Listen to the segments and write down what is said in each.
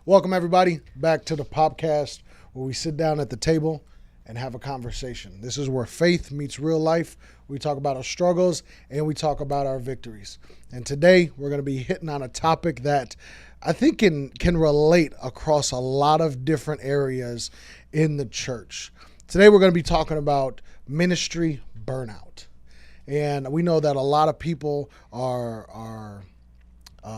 Welcome, everybody, back to the podcast where we sit down at the table and have a conversation. This is where faith meets real life. We talk about our struggles and we talk about our victories. And today we're going to be hitting on a topic that I think can relate across a lot of different areas in the church. Today we're going to be talking about ministry burnout. And we know that a lot of people are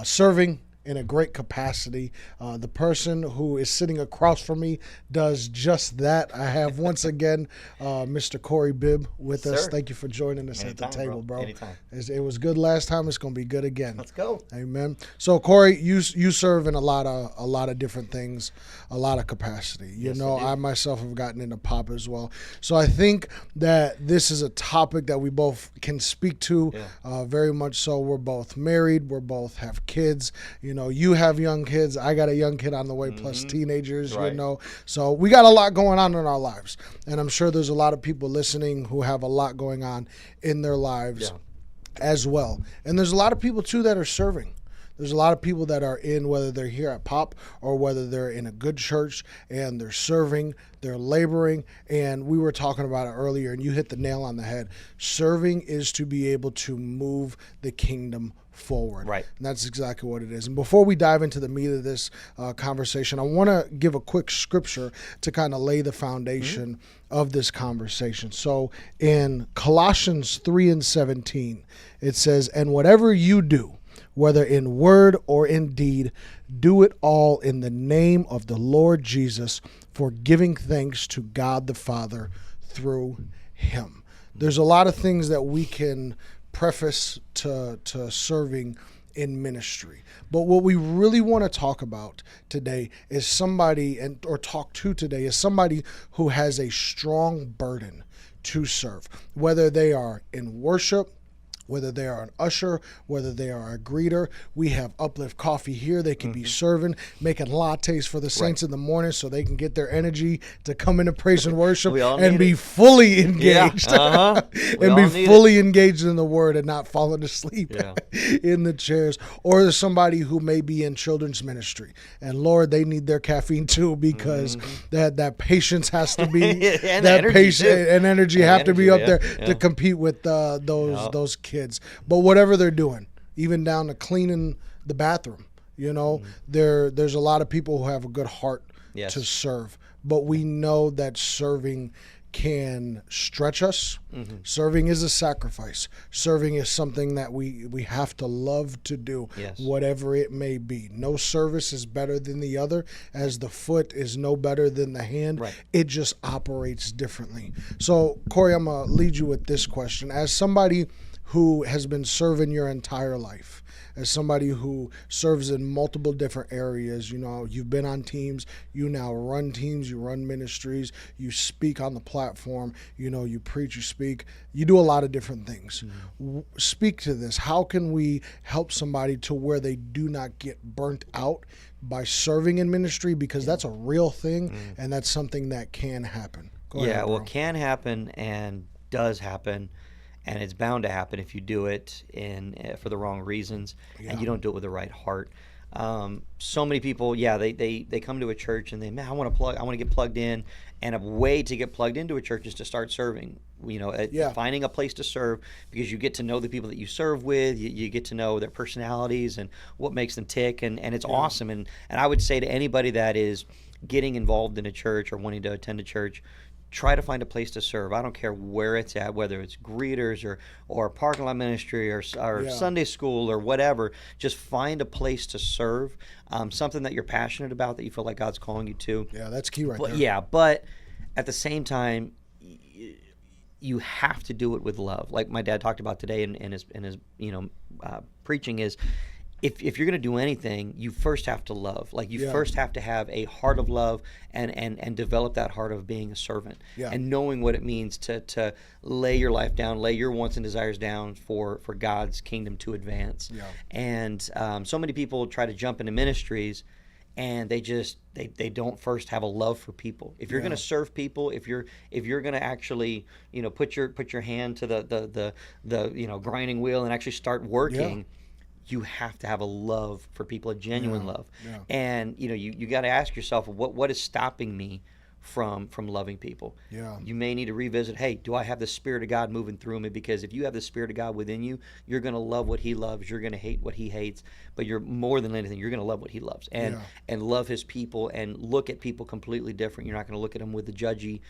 serving in a great capacity. The person who is sitting across from me does just that. I have once again Mr. Corey Bibb with us. Thank you for joining us at the table, bro. Anytime. It was good last time. It's going to be good again. Let's go. Amen. So Corey, you serve in a lot of different things, a lot of capacity. Yes, I myself have gotten into pop as well. So I think that this is a topic that we both can speak to. Very much so. We're both married. We're both have kids. You have young kids. I got a young kid on the way, plus teenagers, right. So we got a lot going on in our lives. And I'm sure there's a lot of people listening who have a lot going on in their lives as well. And there's a lot of people, too, that are serving. There's a lot of people that are in, whether they're here at Pop or whether they're in a good church, and they're serving, they're laboring. And we were talking about it earlier, and you hit the nail on the head. Serving is to be able to move the kingdom forward. Right. And that's exactly what it is. And before we dive into the meat of this conversation, I want to give a quick scripture to kind of lay the foundation of this conversation. So in Colossians 3:17, it says, "And whatever you do, whether in word or in deed, do it all in the name of the Lord Jesus, for giving thanks to God the Father through him." There's a lot of things that we can preface to serving in ministry. But what we really want to talk about today is somebody who has a strong burden to serve, whether they are in worship, whether they are an usher, whether they are a greeter. We have Uplift Coffee here. They can be serving, making lattes for the saints in the morning so they can get their energy to come into praise and worship and be fully engaged. And be fully engaged in the word and not falling asleep in the chairs. Or there's somebody who may be in children's ministry. And Lord, they need their caffeine too, because that patience has to be, and that energy patience too. and energy have to be up there to compete with those kids. But whatever they're doing, even down to cleaning the bathroom, there's a lot of people who have a good heart to serve. But we know that serving can stretch us. Serving is a sacrifice. Serving is something that we have to love to do, whatever it may be. No service is better than the other, as the foot is no better than the hand. It just operates differently. So, Corey, I'm going to lead you with this question. As somebody who has been serving your entire life, as somebody who serves in multiple different areas, you've been on teams, you now run teams, you run ministries, you speak on the platform, you preach, you speak, you do a lot of different things. Speak to this. How can we help somebody to where they do not get burnt out by serving in ministry? Because that's a real thing, and that's something that can happen. Go ahead, well, it can happen and does happen. And it's bound to happen if you do it for the wrong reasons and you don't do it with the right heart. So many people, they come to a church and I want to get plugged in, and a way to get plugged into a church is to start serving. Finding a place to serve, because you get to know the people that you serve with, you get to know their personalities and what makes them tick, and it's awesome. And I would say to anybody that is getting involved in a church or wanting to attend a church, try to find a place to serve. I don't care where it's at, whether it's greeters or parking lot ministry or Sunday school or whatever. Just find a place to serve, something that you're passionate about, that you feel like God's calling you to. Yeah, that's key there. Yeah, but at the same time, you have to do it with love. Like my dad talked about today in his preaching is, if you're going to do anything, you first have to love. Like you first have to have a heart of love and develop that heart of being a servant and knowing what it means to lay your life down, lay your wants and desires down for God's kingdom to advance. And so many people try to jump into ministries, and they don't first have a love for people. If you're going to serve people, if you're going to actually put your hand to the grinding wheel and actually start working. you have to have a love for people, a genuine love. Yeah. And you got to ask yourself, what is stopping me from loving people? Yeah. You may need to revisit, hey, do I have the Spirit of God moving through me? Because if you have the Spirit of God within you, you're going to love what He loves. You're going to hate what He hates. But you're more than anything, you're going to love what He loves and love His people and look at people completely different. You're not going to look at them with the judgy,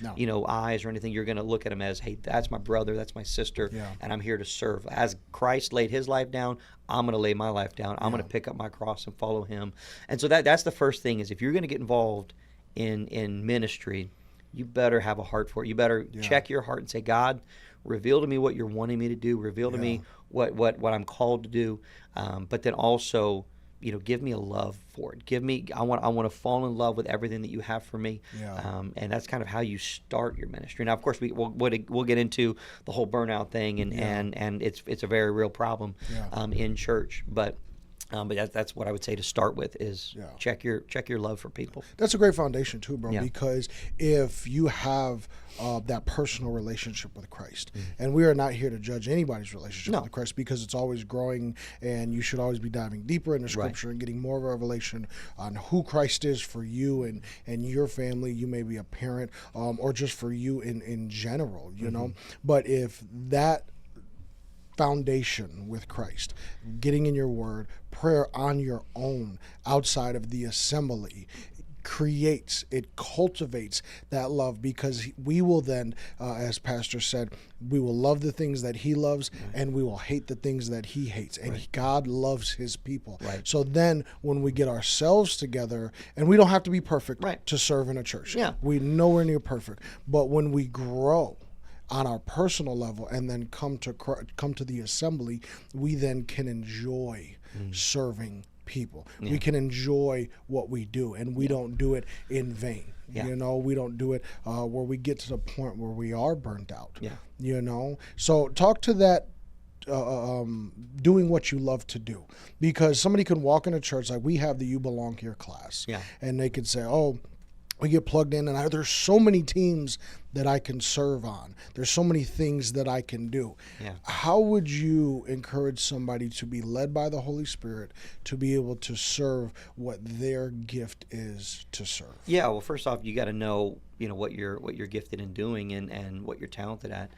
eyes or anything. You're going to look at them as, hey, that's my brother, that's my sister, and I'm here to serve. As Christ laid His life down, I'm going to lay my life down. I'm going to pick up my cross and follow Him. And so that's the first thing is if you're going to get involved in ministry, you better have a heart for it. You better check your heart and say, God, reveal to me what you're wanting me to do. Reveal to me what I'm called to do. But then also, give me a love for it. I want to fall in love with everything that you have for me. And that's kind of how you start your ministry. Now, of course, we'll get into the whole burnout thing, and it's a very real problem in church. But that's what I would say to start with is check your love for people. That's a great foundation too, bro, because if you have that personal relationship with Christ, and we are not here to judge anybody's relationship with Christ because it's always growing and you should always be diving deeper into Scripture and getting more revelation on who Christ is for you and your family. You may be a parent or just for you in general, you know. But if that foundation with Christ, getting in your word, prayer on your own outside of the assembly, cultivates that love, because we will then, as Pastor said, we will love the things that He loves and we will hate the things that He hates. And God loves His people. So then when we get ourselves together, and we don't have to be perfect to serve in a church. We're nowhere near perfect. But when we grow on our personal level and then come to the assembly, we then can enjoy serving people. We can enjoy what we do, and we don't do it in vain. We don't do it where we get to the point where we are burnt out. So talk to that. Doing what you love to do, because somebody can walk in a church like we have the You Belong Here class, and they could say, oh, we get plugged in and there's so many teams that I can serve on. There's so many things that I can do. How would you encourage somebody to be led by the Holy Spirit to be able to serve what their gift is to serve? Well, first off, you got to know, what you're gifted in doing and what you're talented at.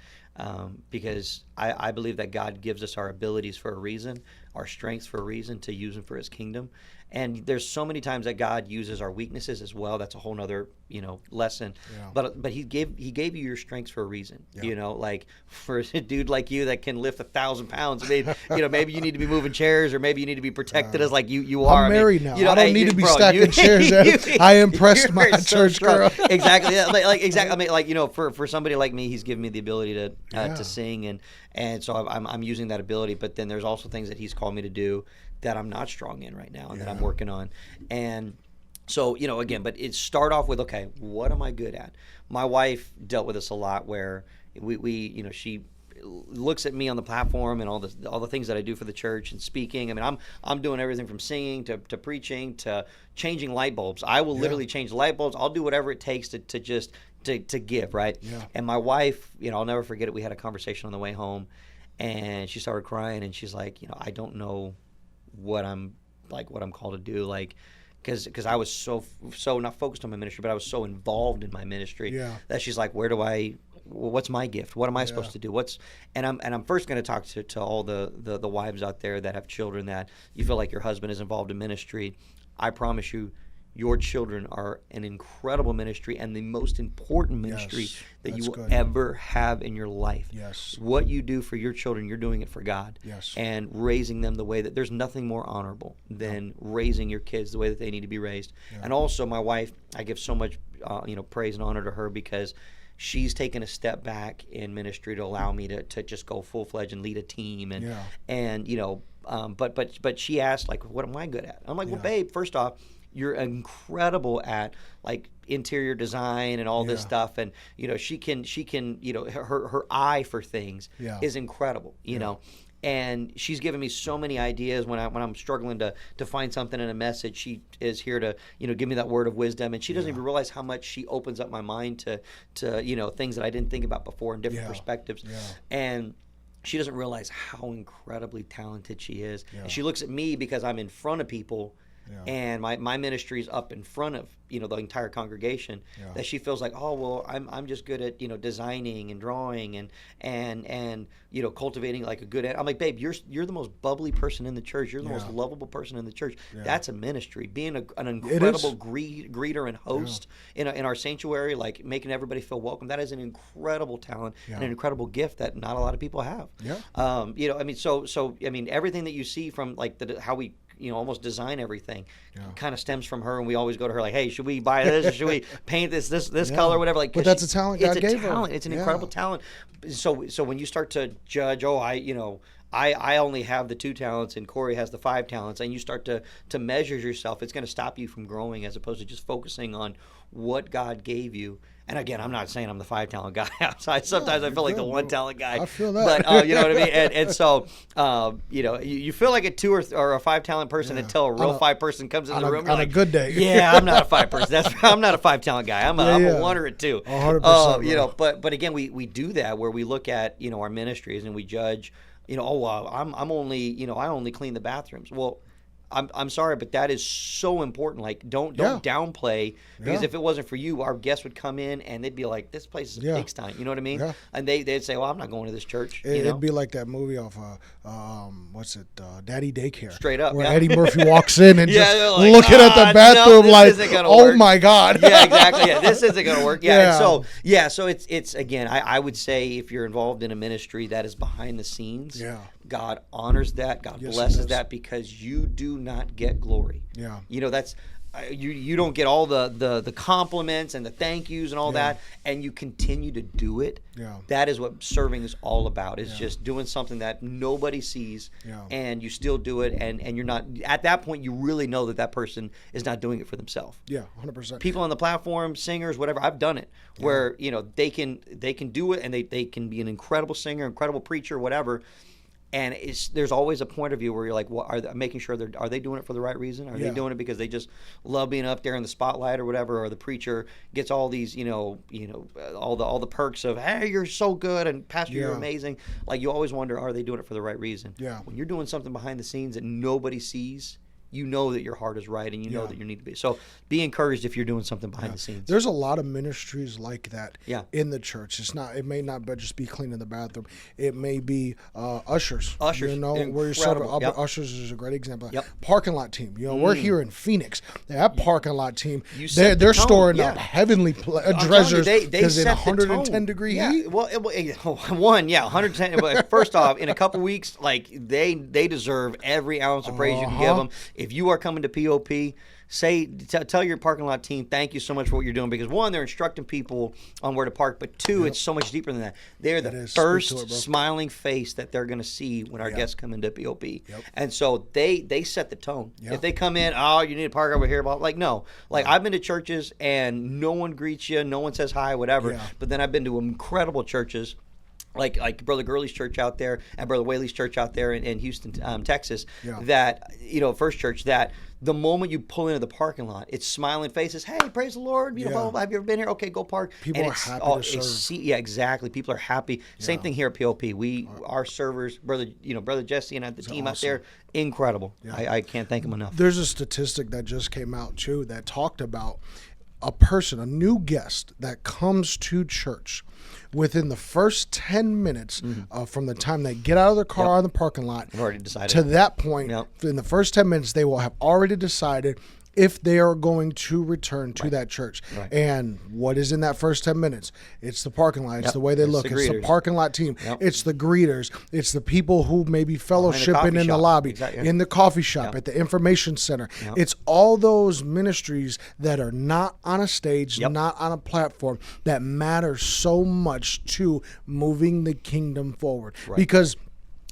Because I believe that God gives us our abilities for a reason, our strengths for a reason, to use them for His kingdom. And there's so many times that God uses our weaknesses as well. That's a whole nother, lesson. But He gave you your strengths for a reason. Like for a dude like you that can lift 1,000 pounds. I mean, maybe you need to be moving chairs, or maybe you need to be protected as like you are. I'm married now. I don't need to be stacking chairs. I impressed my church girl. Exactly. Exactly. I mean, for somebody like me, He's given me the ability to sing, and so I'm using that ability. But then there's also things that He's called me to do that I'm not strong in right now and that I'm working on. And so, again, but it start off with, okay, what am I good at? My wife dealt with this a lot, where we she looks at me on the platform and all the things that I do for the church and speaking. I mean, I'm doing everything from singing to preaching to changing light bulbs. I will literally change light bulbs. I'll do whatever it takes to give, right? And my wife, I'll never forget it. We had a conversation on the way home, and she started crying, and she's like, I don't know what I'm called to do, like, because I was so not focused on my ministry, but I was so involved in my ministry that she's like, what's my gift? What am I supposed to do? And I'm first going to talk to all the wives out there that have children that you feel like your husband is involved in ministry. I promise you, your children are an incredible ministry and the most important ministry that you will ever have in your life. What you do for your children, you're doing it for God. And raising them the way that there's nothing more honorable than raising your kids the way that they need to be raised. And also, my wife, I give so much praise and honor to her, because she's taken a step back in ministry to allow me to just go full-fledged and lead a team. But she asked, like, what am I good at? I'm like, well, babe, first off, you're incredible at like interior design and all this stuff, and she can her eye for things is incredible, and she's given me so many ideas when I'm struggling to find something in a message. She is here to give me that word of wisdom, and she doesn't even realize how much she opens up my mind to things that I didn't think about before and different perspectives. And she doesn't realize how incredibly talented she is. Yeah. And she looks at me because I'm in front of people, Yeah. and my ministry is up in front of the entire congregation. Yeah. That she feels like, oh well, I'm just good at designing and drawing and cultivating like a good. I'm like, babe, you're the most bubbly person in the church. You're the most lovable person in the church. Yeah. That's a ministry. Being an incredible greeter and host in our sanctuary, like making everybody feel welcome. That is an incredible talent and an incredible gift that not a lot of people have. Yeah. I mean, so I mean, everything that you see from like how we almost design everything kind of stems from her, and we always go to her like, hey, should we buy this, or should we paint this color, whatever, like, but that's a talent God gave her. It's an incredible talent. So when you start to judge, I only have the 2 talents and Corey has the 5 talents, and you start to measure yourself, it's going to stop you from growing, as opposed to just focusing on what God gave you. And again, I'm not saying I'm the 5 talent guy. Sometimes I feel like the 1 talent guy. I feel that. But you know what I mean? And so, you feel like a 2 or a 5 talent person until a real 5 person comes in the room. On a good day. Yeah, I'm not a 5 person. I'm not a 5 talent guy. I'm a 1 or a 2. 100%. But again, we do that where we look at, our ministries and we judge, I'm only, I only clean the bathrooms. Well, I'm sorry, but that is so important. Like, don't downplay, because if it wasn't for you, our guests would come in and they'd be like, "This place is a pigsty." You know what I mean? Yeah. And they'd say, "Well, I'm not going to this church." It'd be like that movie off what's it, Daddy Daycare? Straight up, where Eddie Murphy walks in and just like, looking at the bathroom like, "Oh work. My God!" Yeah, exactly. Yeah, this isn't going to work. Yeah. And so it's again, I would say if you're involved in a ministry that is behind the scenes, God honors that. God blesses that, because you do not get glory. Yeah. That's you don't get all the compliments and the thank yous and all that, and you continue to do it. Yeah. That is what serving is all about. It's just doing something that nobody sees, and you still do it, and you're not, at that point you really know that person is not doing it for themselves. Yeah, 100%. People on the platform, singers, whatever, I've done it where they can do it, and they can be an incredible singer, incredible preacher, whatever. And there's always a point of view where you're like, well, making sure are they doing it for the right reason? Are they doing it because they just love being up there in the spotlight or whatever? Or the preacher gets all these, all the perks of, hey, you're so good, and pastor, you're amazing. Like, you always wonder, are they doing it for the right reason? Yeah. When you're doing something behind the scenes that nobody sees, you know that your heart is right, and you know that you need to be. So be encouraged if you're doing something behind the scenes. There's a lot of ministries like that in the church. It may not just be cleaning the bathroom. It may be ushers. Ushers, where you're serving. Ushers is a great example. Yep. Parking lot team. We're here in Phoenix. That parking lot team, they're storing up heavenly treasures because in 110-degree heat. Well, 110. But first off, in a couple weeks, like they deserve every ounce of praise you can give them. If you are coming to POP, tell your parking lot team thank you so much for what you're doing, because 1, they're instructing people on where to park, but 2, it's so much deeper than that. They're the first smiling face that they're going to see when our guests come into POP. And so they set the tone. If they come in, you need to park over here, no. Like, I've been to churches and no one greets you, no one says hi, whatever. But then I've been to incredible churches, like Brother Gurley's church out there and Brother Whaley's church out there in Houston, Texas, that, First Church, that the moment you pull into the parking lot, it's smiling faces. Hey, praise the Lord. Blah, blah, blah. Have you ever been here? Okay, go park. People are happy to serve. Yeah, exactly. People are happy. Same thing here at POP. Our servers, Brother Jesse and the team out there, incredible. I can't thank them enough. There's a statistic that just came out too that talked about a new guest that comes to church. Within the first 10 minutes from the time they get out of their car on the parking lot, already decided. To that point, in the first 10 minutes, they will have already decided if they are going to return to that church. Right. And what is in that first 10 minutes? It's the parking lot. It's the way they look. It's the parking lot team. It's the greeters. It's the people who may be fellowshipping in the lobby, in the coffee shop, at the information center. It's all those ministries that are not on a stage, not on a platform, that matter so much to moving the kingdom forward. Right. Because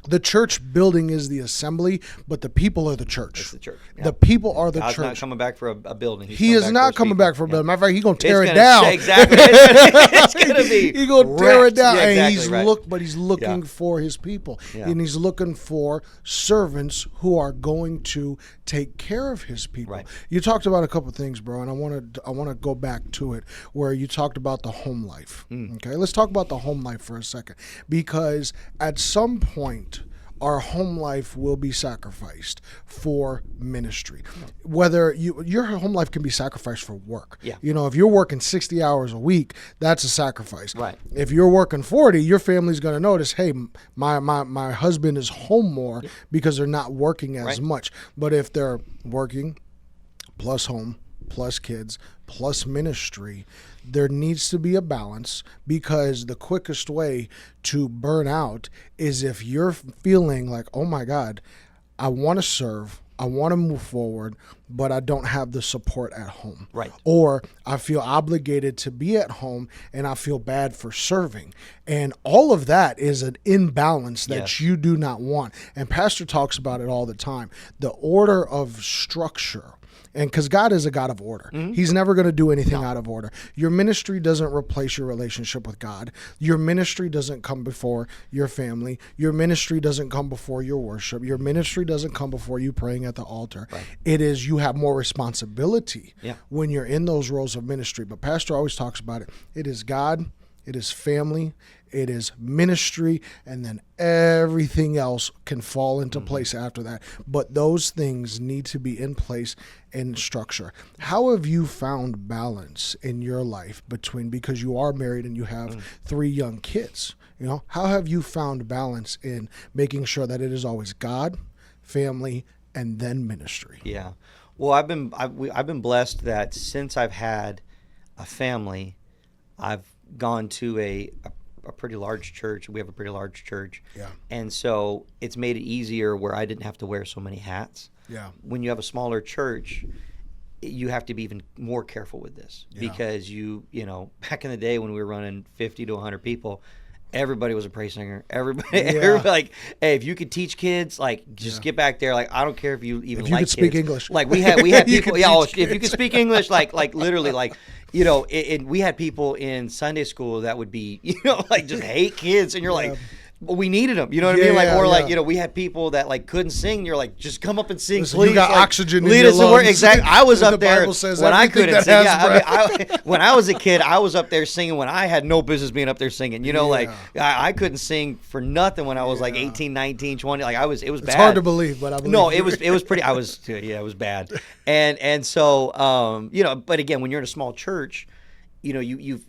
The church building is the assembly, but the people are the church. It's the church. Yeah. The people are the God's church. not coming back for a building. He is not coming back for a building. Matter of fact, he's going to tear it gonna down. Exactly. It's going to be He's going to tear it down. Yeah, and exactly he's looking for his people. Yeah. And he's looking for servants who are going to take care of his people. Right. You talked about a couple of things, bro, and I want to go back to it where you talked about the home life. Okay, let's talk about the home life for a second, because at some point our home life will be sacrificed for ministry. Whether your home life can be sacrificed for work. Yeah. You know, if you're working 60 hours a week, that's a sacrifice. Right. If you're working 40, your family's going to notice, hey, my husband is home more because they're not working as much. But if they're working plus home, plus kids, plus ministry, there needs to be a balance, because the quickest way to burn out is if you're feeling like, oh my God, I want to serve, I want to move forward, but I don't have the support at home. Right. Or I feel obligated to be at home and I feel bad for serving. And all of that is an imbalance that you do not want. And Pastor talks about it all the time. The order of structure. And because God is a God of order. He's never going to do anything out of order. Your ministry doesn't replace your relationship with God. Your ministry doesn't come before your family. Your ministry doesn't come before your worship. Your ministry doesn't come before you praying at the altar. Right. It is, you have more responsibility when you're in those roles of ministry. But Pastor always talks about it. It is God, it is family, it is ministry, and then everything else can fall into place after that. But those things need to be in place in structure. How have you found balance in your life between, because you are married and you have 3 young kids, you know, how have you found balance in making sure that it is always God, family, and then ministry? Yeah. Well, I've been blessed that since I've had a family, I've gone to a pretty large church. We have a pretty large church. Yeah. And so it's made it easier where I didn't have to wear so many hats. Yeah. When you have a smaller church, you have to be even more careful with this because you know, back in the day when we were running 50 to 100 people, everybody was a praise singer. Everybody like, hey, if you could teach kids, like, just get back there. Like, I don't care if you even if you like could speak English. Like, we had people. If you could speak English, like literally, like, you know, we had people in Sunday school that would be, you know, like, just hate kids, and you're like, but we needed them, you know what I mean? Like, or like, you know, we had people that like couldn't sing. And you're like, just come up and sing, listen, please. You got like, oxygen in your lungs. Exactly. I was up there when I couldn't sing. When I was a kid, I was up there singing when I had no business being up there singing. You know, like I couldn't sing for nothing when I was like 18, 19, 20. Like it was bad. It's hard to believe, but I believe. No, it was pretty. It was bad. And so you know, but again, when you're in a small church, you know, you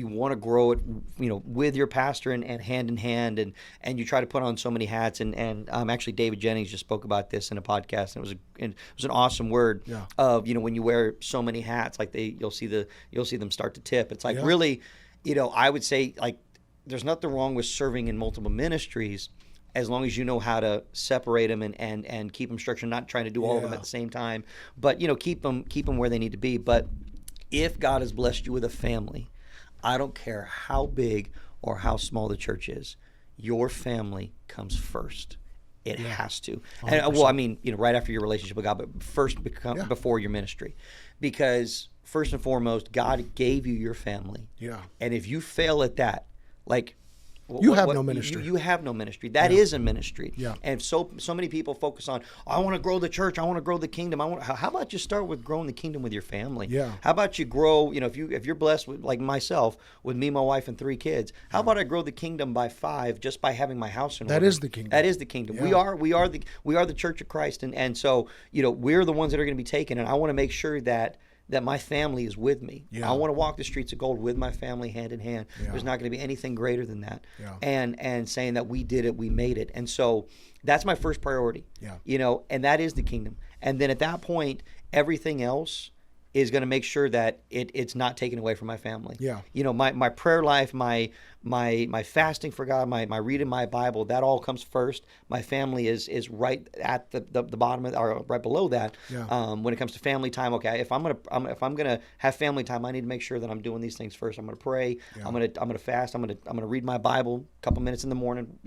want to grow it, you know, with your pastor and hand in hand, and you try to put on so many hats. And actually, David Jennings just spoke about this in a podcast, and it was an awesome word of, you know, when you wear so many hats, like you'll see them start to tip. It's like really, you know, I would say, like, there's nothing wrong with serving in multiple ministries, as long as you know how to separate them and keep them structured, not trying to do all of them at the same time, but, you know, keep them where they need to be. But if God has blessed you with a family, I don't care how big or how small the church is, your family comes first. It has to. 100%. And well, I mean, you know, right after your relationship with God, but first before your ministry, because first and foremost, God gave you your family. Yeah. And if you fail at that, like, you have no ministry. You have no ministry. That is a ministry. Yeah. And so many people focus on, I want to grow the church. I want to grow the kingdom. How about you start with growing the kingdom with your family? Yeah. How about you grow, you know, if you're blessed with, like myself, with me, my wife, and 3 kids, how about I grow the kingdom by 5 just by having my house in order? That is the kingdom. That is the kingdom. Yeah. We are the church of Christ. And so, you know, we're the ones that are going to be taken. And I want to make sure that my family is with me. Yeah. I want to walk the streets of gold with my family hand in hand. Yeah. There's not going to be anything greater than that. Yeah. And saying that we did it, we made it. And so that's my first priority. Yeah. You know, and that is the kingdom. And then at that point, everything else is going to make sure that it's not taken away from my family. Yeah. My prayer life, my fasting for God, my reading my Bible, that all comes first. My family is right at the bottom or right below that. Yeah. When it comes to family time, okay, if I'm gonna have family time, I need to make sure that I'm doing these things first. I'm gonna pray. Yeah. I'm gonna fast. I'm gonna read my Bible a couple minutes in the morning.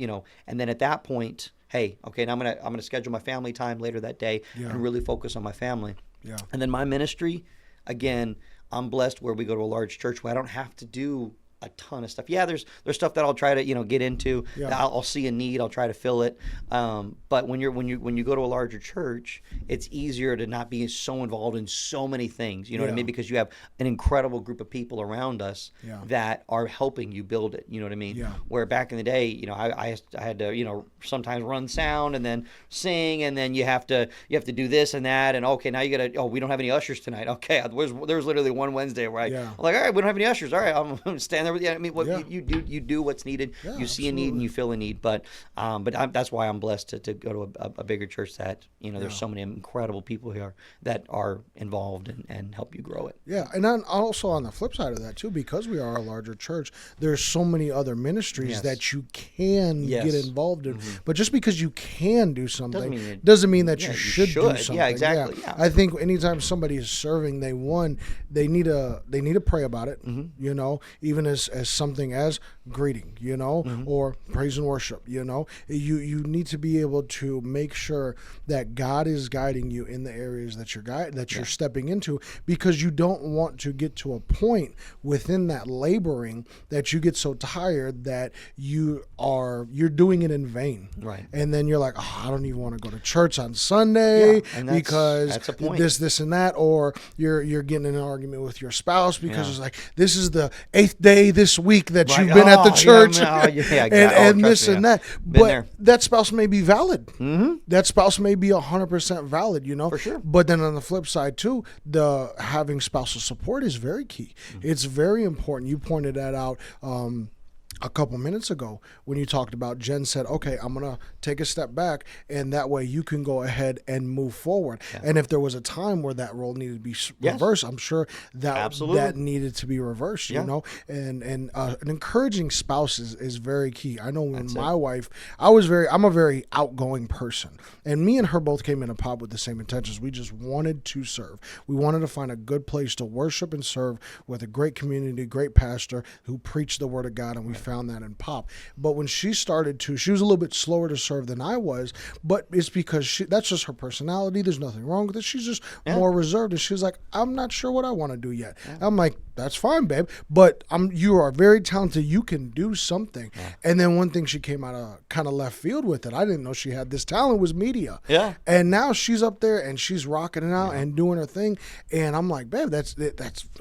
And then at that point, hey, okay, now I'm gonna schedule my family time later that day and really focus on my family. Yeah. And then my ministry, again, I'm blessed where we go to a large church where I don't have to do a ton of stuff. Yeah, there's stuff that I'll try to get into. Yeah. I'll see a need, I'll try to fill it. But when you go to a larger church, it's easier to not be so involved in so many things. You know what I mean? Because you have an incredible group of people around us that are helping you build it. You know what I mean? Yeah. Where back in the day, I had to sometimes run sound and then sing, and then you have to do this and that, and okay, now you gotta we don't have any ushers tonight. Okay, there was literally one Wednesday where I'm like, all right, we don't have any ushers. All right, I'm standing. I mean, you do what's needed. You see a need and you fill a need. But that's why I'm blessed to go to a bigger church that there's so many incredible people here that are involved and help you grow it. Yeah, and then also on the flip side of that too, because we are a larger church, there's so many other ministries that you can get involved in. Mm-hmm. But just because you can do something doesn't mean that you should do something. Yeah, exactly. Yeah. I think anytime somebody is serving, they need to pray about it. Mm-hmm. Even as something as greeting, or praise and worship, you need to be able to make sure that God is guiding you in the areas that you're stepping into, because you don't want to get to a point within that laboring that you get so tired that you're doing it in vain. Right. And then you're like, I don't even want to go to church on Sunday because this and that, or you're getting in an argument with your spouse because it's like, this is the 8th day this week that you've been at the church, and this and that. But that spouse may be valid. Mm-hmm. That spouse may be 100% valid, For sure. But then on the flip side too, the having spousal support is very key. Mm-hmm. It's very important. You pointed that out a couple minutes ago when you talked about, Jen said, okay, I'm going to take a step back, and that way you can go ahead and move forward. Yeah. And if there was a time where that role needed to be reversed, I'm sure that needed to be reversed, and an encouraging spouse is very key. I know when my wife, I'm a very outgoing person, and me and her both came in a pod with the same intentions. We just wanted to serve. We wanted to find a good place to worship and serve with a great community, great pastor who preached the word of God, and we found that in Pop. But when she started to, she was a little bit slower to serve than I was, but it's because that's just her personality. There's nothing wrong with it. She's just more reserved, and she's like, I'm not sure what I want to do yet. Yeah. I'm like, that's fine, babe, but you are very talented. You can do something. Yeah. And then one thing she came out of kind of left field with it, I didn't know she had this talent, was media. Yeah. And now she's up there and she's rocking it out and doing her thing. And I'm like, babe, that's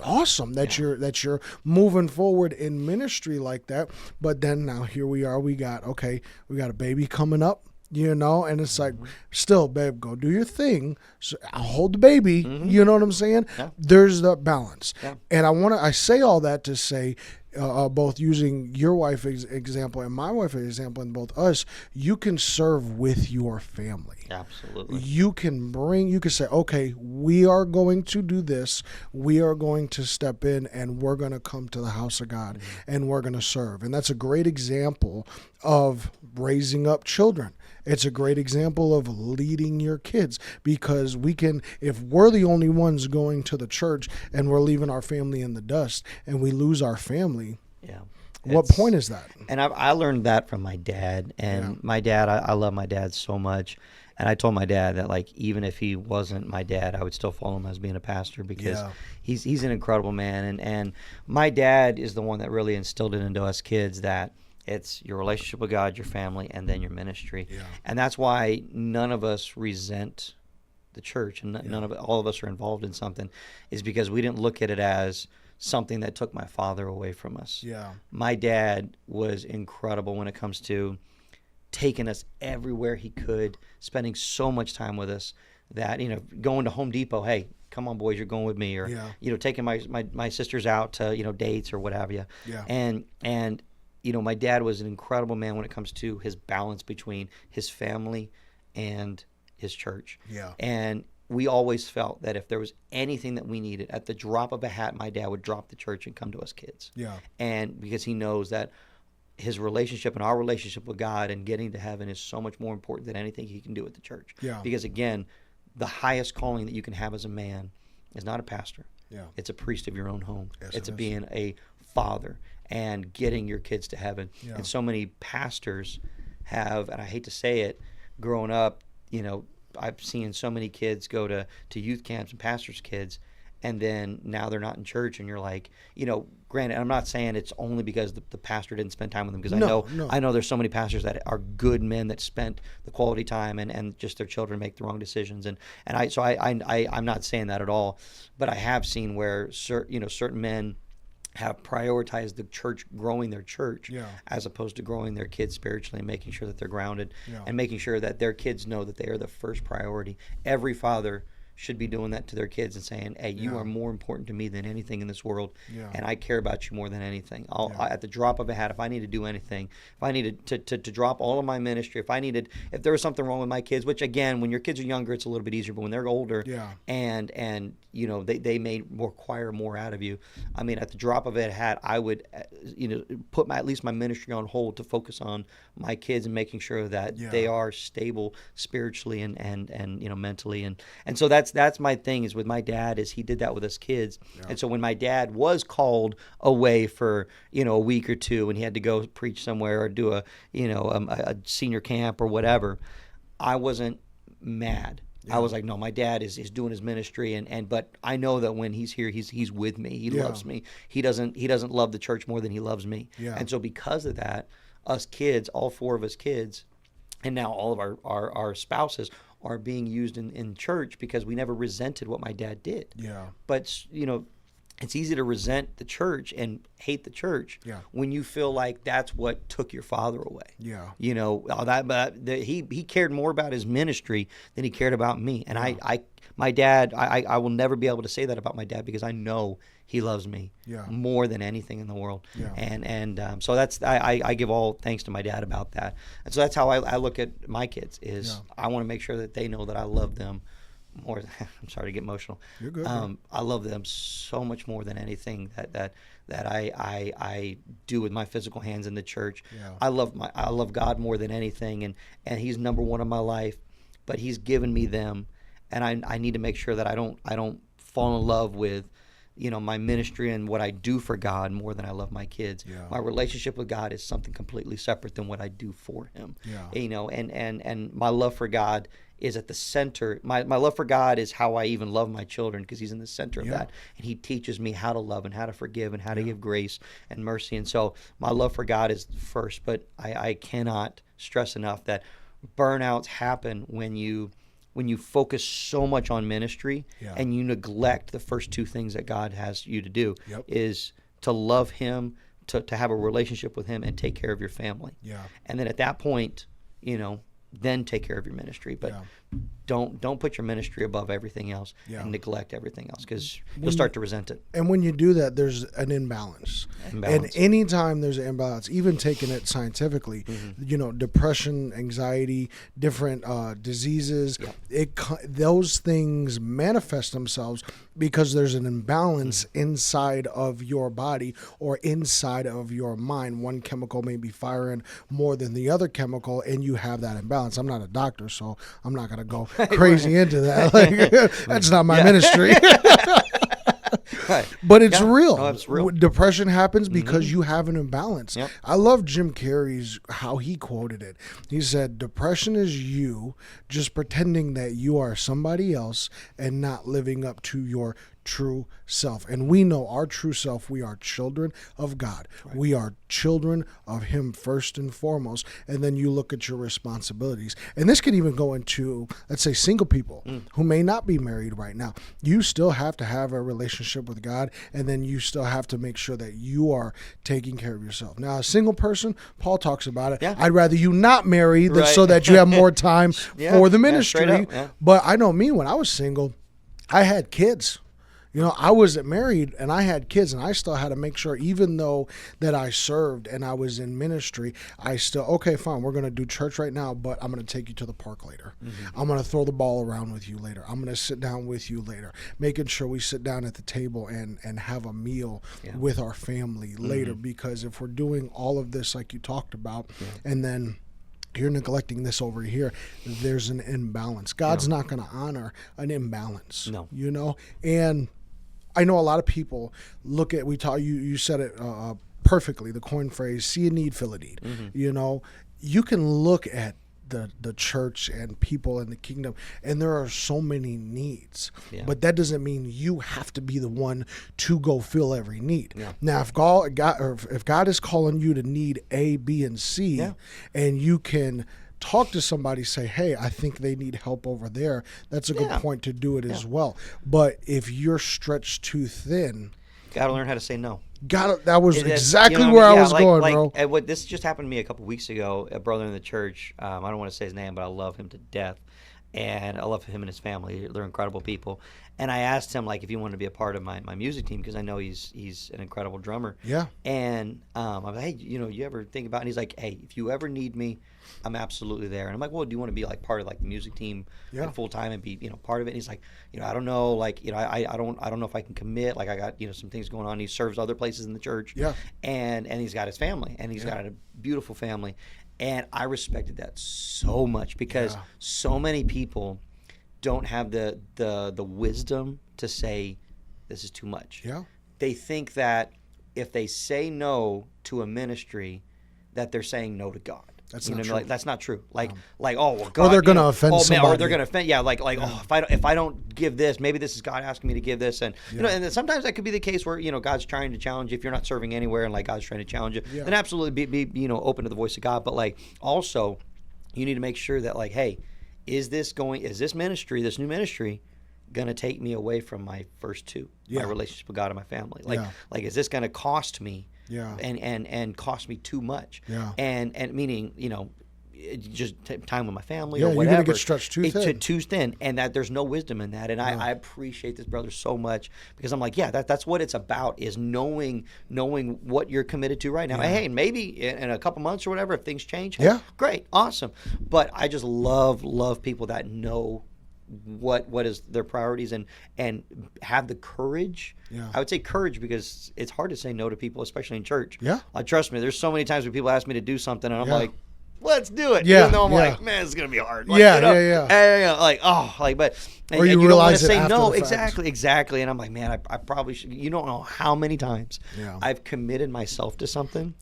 awesome that you're moving forward in ministry like that. But then now here we are. We got a baby coming up. And it's like, still, babe, go do your thing. So I'll hold the baby. Mm-hmm. You know what I'm saying? Yeah. There's the balance. Yeah. And I say all that to say, both using your wife's example and my wife's example, and both us, you can serve with your family. Absolutely. You can say, okay, we are going to do this. We are going to step in, and we're going to come to the house of God, and we're going to serve. And that's a great example of raising up children. It's a great example of leading your kids, because if we're the only ones going to the church and we're leaving our family in the dust and we lose our family, what point is that? And I learned that from my dad. And my dad, I love my dad so much. And I told my dad that, like, even if he wasn't my dad, I would still follow him as being a pastor, because he's an incredible man. And my dad is the one that really instilled it into us kids that it's your relationship with God, your family, and then your ministry. Yeah. And that's why none of us resent the church, and all of us are involved in something, is because we didn't look at it as something that took my father away from us. Yeah. My dad was incredible when it comes to taking us everywhere he could, spending so much time with us that, going to Home Depot, hey, come on, boys, you're going with me, or taking my sisters out to dates or what have you. Yeah. And my dad was an incredible man when it comes to his balance between his family and his church. Yeah. And we always felt that if there was anything that we needed, at the drop of a hat, my dad would drop the church and come to us kids. Yeah. And because he knows that his relationship and our relationship with God and getting to heaven is so much more important than anything he can do at the church. Yeah. Because again, the highest calling that you can have as a man is not a pastor. Yeah. It's a priest of your own home. Yes, it's it being a father and getting your kids to heaven. Yeah. And so many pastors have, and I hate to say it, growing up, I've seen so many kids go to youth camps and pastors' kids, and then now they're not in church, and you're like, granted, I'm not saying it's only because the pastor didn't spend time with them, because I know there's so many pastors that are good men that spent the quality time and just their children make the wrong decisions, and I'm not saying that at all, but I have seen where certain men have prioritized the church, growing their church, as opposed to growing their kids spiritually and making sure that they're grounded, and making sure that their kids know that they are the first priority. Every father should be doing that to their kids and saying, hey, you are more important to me than anything in this world, and I care about you more than anything. At the drop of a hat, if I need to do anything, if I needed to drop all of my ministry, if there was something wrong with my kids, which again, when your kids are younger, it's a little bit easier, but when they're older, and they may require more out of you. I mean, at the drop of a hat, I would put at least my ministry on hold to focus on my kids and making sure that they are stable spiritually and mentally, and so that's my thing is with my dad, is he did that with us kids. And so when my dad was called away for a week or two and he had to go preach somewhere or do a senior camp or whatever, I wasn't mad. I was like, no, my dad is doing his ministry, but I know that when he's here, he's with me. He loves me. He doesn't love the church more than he loves me. And so because of that, us kids, all four of us kids, and now all of our spouses are being used in church because we never resented what my dad did. But it's easy to resent the church and hate the church when you feel like that's what took your father away. He cared more about his ministry than he cared about me. And my dad, I will never be able to say that about my dad, because I know he loves me more than anything in the world. And so that's I give all thanks to my dad about that. And so that's how I look at my kids, is I want to make sure that they know that I love them more. I'm sorry to get emotional. You're good. I love them so much more than anything that I do with my physical hands in the church. I love God more than anything, and he's number one in my life, but he's given me them, and I need to make sure that I don't fall in love with my ministry and what I do for God more than I love my kids. My relationship with God is something completely separate than what I do for him. And my love for God is at the center. My love for God is how I even love my children, because he's in the center of that. And he teaches me how to love and how to forgive and how to give grace and mercy. And so my love for God is first, but I cannot stress enough that burnouts happen when you focus so much on ministry and you neglect the first two things that God has you to do, is to love him, to have a relationship with him, and take care of your family. And then at that point, then take care of your ministry. But don't put your ministry above everything else and neglect everything else, because you'll start to resent it. And when you do that, there's an imbalance. And anytime there's an imbalance, even taking it scientifically, depression, anxiety, different diseases, those things manifest themselves because there's an imbalance inside of your body or inside of your mind. One chemical may be firing more than the other chemical, and you have that imbalance. I'm not a doctor, so I'm not going to go crazy into that. That's not my ministry. But it's real. No, it's real. Depression happens because you have an imbalance. I love Jim Carrey's, how he quoted it. He said, depression is you just pretending that you are somebody else and not living up to your true self. And we know our true self. We are children of God. We are children of him first and foremost. And then you look at your responsibilities. And this could even go into, let's say, single people who may not be married right now. You still have to have a relationship with God, and then you still have to make sure that you are taking care of yourself. Now, a single person, Paul talks about it. I'd rather you not marry so that you have more time for the ministry. But I know me, when I was single, I had kids. You know, I was married and I had kids, and I still had to make sure, even though that I served and I was in ministry, I still, okay, fine, we're going to do church right now, but I'm going to take you to the park later. I'm going to throw the ball around with you later. I'm going to sit down with you later, making sure we sit down at the table and have a meal with our family later. Because if we're doing all of this like you talked about, and then you're neglecting this over here, there's an imbalance. God's not going to honor an imbalance. No. You know? And I know a lot of people look at, you said it perfectly, the coin phrase, see a need, fill a need. You know, you can look at the church and people in the kingdom, and there are so many needs, but that doesn't mean you have to be the one to go fill every need. Now, if God is calling you to need A, B, and C, and you can talk to somebody, say, hey, I think they need help over there, that's a good point to do it as well. But if you're stretched too thin, gotta learn how to say no. That was exactly where I was going, bro. What this just happened to me a couple weeks ago. A brother in the church, I don't want to say his name, but I love him to death, and I love him and his family. They're incredible people. And I asked him, like, if he wanted to be a part of my music team, because I know he's an incredible drummer. Yeah. And I was like, hey, you ever think about? And he's like, hey, if you ever need me, I'm absolutely there. And I'm like, well, do you want to be like part of like the music team like, full time and be part of it? And he's like, I don't know, like I don't know if I can commit. Like I got some things going on. He serves other places in the church. Yeah. And he's got his family, and he's got a beautiful family, and I respected that so much, because so many people don't have the wisdom to say this is too much. Yeah. They think that if they say no to a ministry, that they're saying no to God. That's not true. Like, that's not true. Like, oh, well, God, or they're going to offend somebody. Or they're going to offend. Yeah, oh, if I don't give this, maybe this is God asking me to give this, and and then sometimes that could be the case where God's trying to challenge you. If you're not serving anywhere, and like God's trying to challenge you, then absolutely be open to the voice of God. But like also, you need to make sure that like, hey, is this ministry, this new ministry, gonna take me away from my first two, my relationship with God and my family? Like, is this gonna cost me? Yeah. And cost me too much. Yeah. And meaning, just time with my family or whatever. You're gonna get stretched too thin. Too thin, and that there's no wisdom in that. And I appreciate this brother so much, because I'm like, that's what it's about, is knowing what you're committed to right now. Yeah. Hey, maybe in a couple months or whatever, if things change, great, awesome. But I just love people that know what is their priorities and have the courage. I would say courage, because it's hard to say no to people, especially in church. Trust me, there's so many times when people ask me to do something and I'm like, let's do it. Even though I'm like, man, it's gonna be hard. Like, like, oh, like, but or you realize don't want to say no. Exactly. And I'm like, man, I probably should. You don't know how many times I've committed myself to something,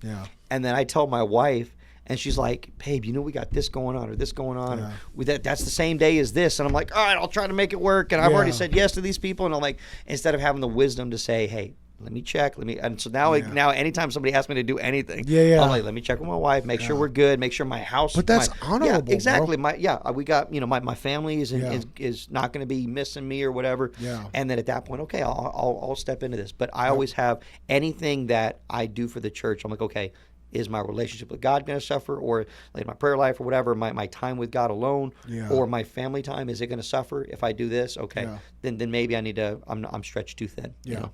and then I tell my wife, and she's like, babe, we got this going on or this going on. Yeah. That's the same day as this. And I'm like, all right, I'll try to make it work. And I've already said yes to these people. And I'm like, instead of having the wisdom to say, hey, let me check. And so now, now anytime somebody asks me to do anything, I'm like, let me check with my wife, make sure we're good, make sure my house. But that's honorable. Yeah, exactly. Bro. We got, my family is not going to be missing me or whatever. Yeah. And then at that point, okay, I'll step into this. But I always have anything that I do for the church. I'm like, okay, is my relationship with God going to suffer, or like my prayer life or whatever, my time with God alone, or my family time, is it going to suffer if I do this? Okay, then maybe I need to. I'm stretched too thin. Yeah,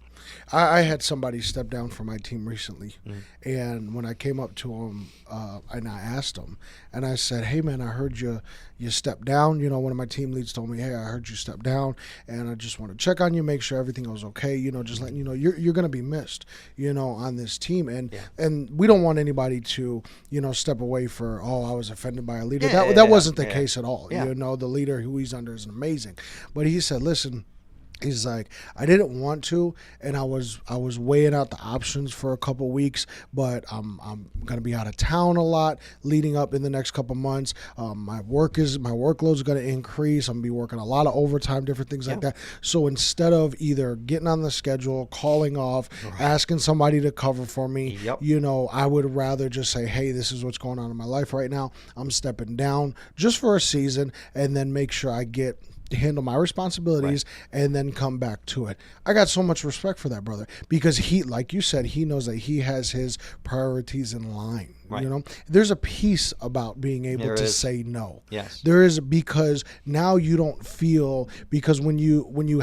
I had somebody step down from my team recently, and when I came up to him and I asked him, and I said, "Hey man, I heard you stepped down. One of my team leads told me, hey, I heard you step down, and I just want to check on you, make sure everything was okay. Just letting you know you're going to be missed, on this team, and we don't want anybody to step away for, oh, I was offended by a leader. That wasn't the case at all. Yeah. The leader who he's under is amazing, but he said, listen. He's like, I didn't want to, and I was weighing out the options for a couple weeks, but I'm gonna be out of town a lot leading up in the next couple months. My workload is gonna increase. I'm gonna be working a lot of overtime, different things like that. So instead of either getting on the schedule, calling off, asking somebody to cover for me, I would rather just say, hey, this is what's going on in my life right now. I'm stepping down just for a season, and then make sure I get handle my responsibilities, and then come back to it. I got so much respect for that brother, because he, like you said, he knows that he has his priorities in line. Right. You know, there's a peace about being able There to is. say no. Yes. There is, because now you don't feel, because when you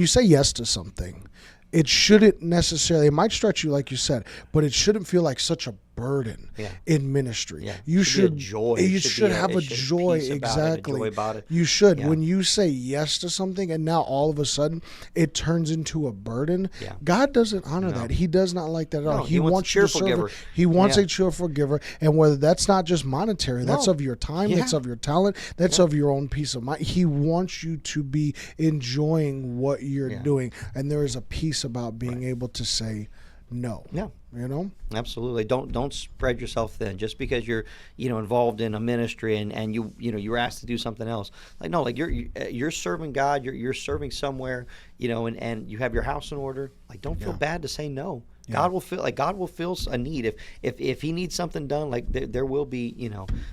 say yes to something, it shouldn't necessarily, it might stretch you like you said, but it shouldn't feel like such a burden in ministry. Yeah. You should be a joy. You should have a joy. Exactly. You should. When you say yes to something and now all of a sudden it turns into a burden, God doesn't honor that. He does not like that at all. He wants a cheerful giver. He wants a cheerful giver. And whether that's not just monetary, that's of your time, that's of your talent, that's of your own peace of mind. He wants you to be enjoying what you're doing. And there is a peace about being able to say no. Yeah. You know? Absolutely. Don't spread yourself thin just because you're, involved in a ministry and you were asked to do something else. Like, no, like you're serving God, you're serving somewhere, and you have your house in order. Like, don't feel bad to say no. God will feel a need if he needs something done. Like there will be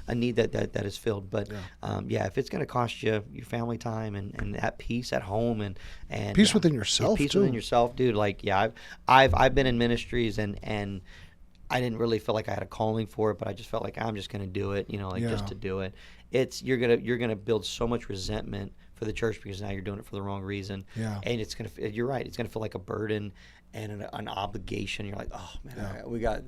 a need that is filled. But if it's going to cost you your family time and that peace at home and peace within yourself, peace within yourself, dude. Like I've been in ministries and I didn't really feel like I had a calling for it, but I just felt like I'm just going to do it, just to do it. You're gonna build so much resentment for the church because now you're doing it for the wrong reason. Yeah. And you're right. It's gonna feel like a burden and an obligation. You're like, oh man, we got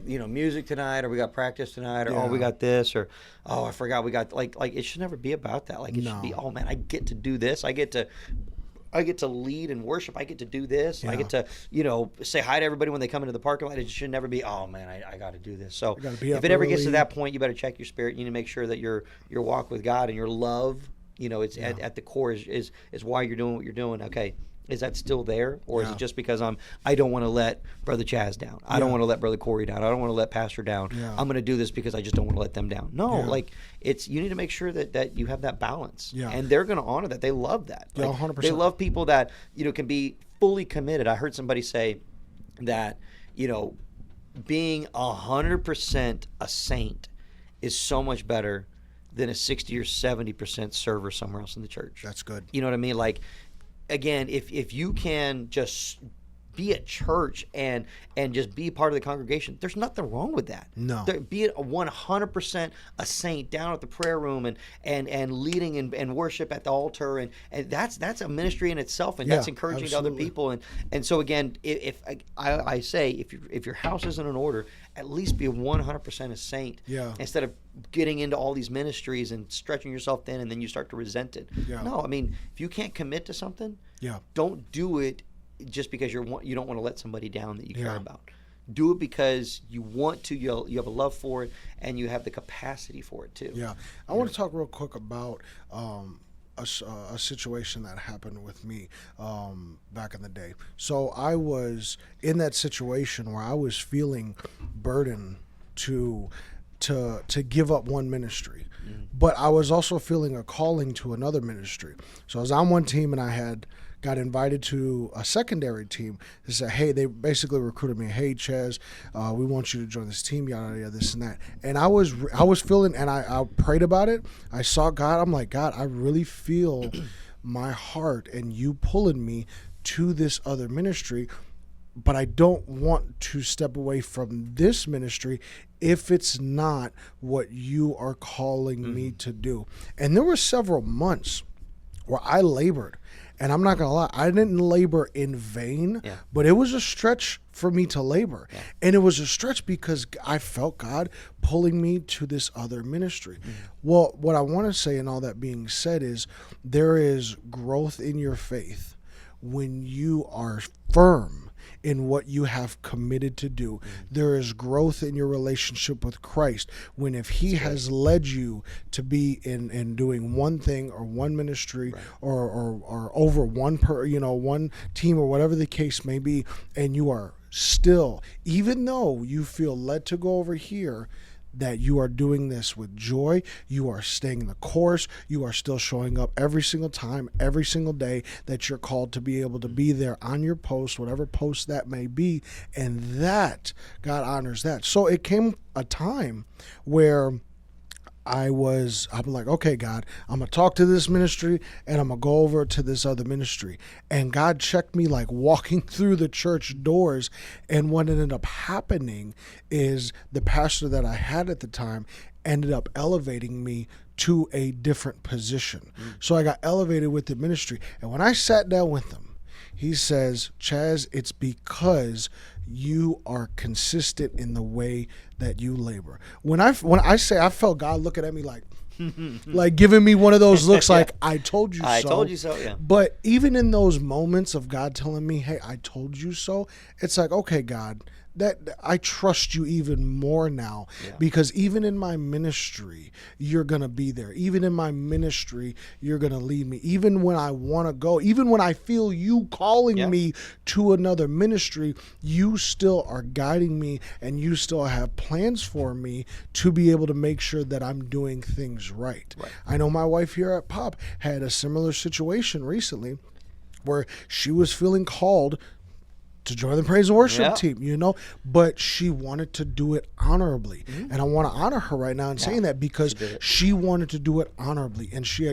music tonight, or we got practice tonight, or we got this, or I forgot we got like it should never be about that. Like it should be, oh man, I get to do this. I get to lead and worship. I get to do this. I get to, say hi to everybody when they come into the parking lot. It should never be, oh man, I got to do this. So if it ever gets to that point, you better check your spirit. You need to make sure that your walk with God and your love, it's at the core is why you're doing what you're doing. Okay. Is that still there, or is it just because I don't want to let Brother Chaz down? I don't want to let Brother Corey down. I don't want to let Pastor down. I'm going to do this because I just don't want to let them down. No, you need to make sure that you have that balance. And they're going to honor that. They love that. Like, 100%. They love people that can be fully committed. I heard somebody say that being 100% a saint is so much better than a 60 or 70% server somewhere else in the church. That's good. You know what I mean? Like, again, if you can just be at church and just be part of the congregation, there's nothing wrong with that. No. Be it 100% a saint down at the prayer room and leading and worship at the altar, and that's a ministry in itself, and that's encouraging to other people. And so again, if I say if your house isn't in order, at least be 100% a saint. Instead of getting into all these ministries and stretching yourself thin, and then you start to resent it. No, I mean, if you can't commit to something, don't do it just because you don't want to let somebody down that you care about. Do it because you want to. You have a love for it, and you have the capacity for it too. I want to talk real quick about a situation that happened with me back in the day. So I was in that situation where I was feeling burdened to give up one ministry, but I was also feeling a calling to another ministry. So I was on one team, and I got invited to a secondary team. They said, hey, they basically recruited me. Hey, Chaz, we want you to join this team, yada, yada, this and that. And I was feeling, and I prayed about it. I saw God. I'm like, God, I really feel my heart and you pulling me to this other ministry, but I don't want to step away from this ministry if it's not what you are calling me to do. And there were several months where I labored. And I'm not going to lie, I didn't labor in vain, but it was a stretch for me to labor. And it was a stretch because I felt God pulling me to this other ministry. Well, what I want to say, and all that being said, is there is growth in your faith when you are firm in what you have committed to do. There is growth in your relationship with Christ when, if he has led you to be in doing one thing or one ministry or over one team or whatever the case may be, and you are still, even though you feel led to go over here, that you are doing this with joy, you are staying the course, you are still showing up every single time, every single day, that you're called to be able to be there on your post, whatever post that may be, and that God honors that. So it came a time where I'm like, okay, God, I'm going to talk to this ministry and I'm going to go over to this other ministry. And God checked me like walking through the church doors. And what ended up happening is the pastor that I had at the time ended up elevating me to a different position. So I got elevated with the ministry. And when I sat down with him, he says, Chaz, it's because you are consistent in the way that you labor. When I say I felt God looking at me like giving me one of those looks like, I told you so. I told you so, yeah. But even in those moments of God telling me, hey, I told you so, it's like, okay, God, that I trust you even more now, because even in my ministry, you're going to be there. Even in my ministry, you're going to lead me. Even when I want to go, even when I feel you calling me to another ministry, you still are guiding me and you still have plans for me to be able to make sure that I'm doing things right. I know my wife here at Pop had a similar situation recently where she was feeling called to join the praise and worship team, but she wanted to do it honorably. And I want to honor her right now in saying that, because she wanted to do it honorably. And she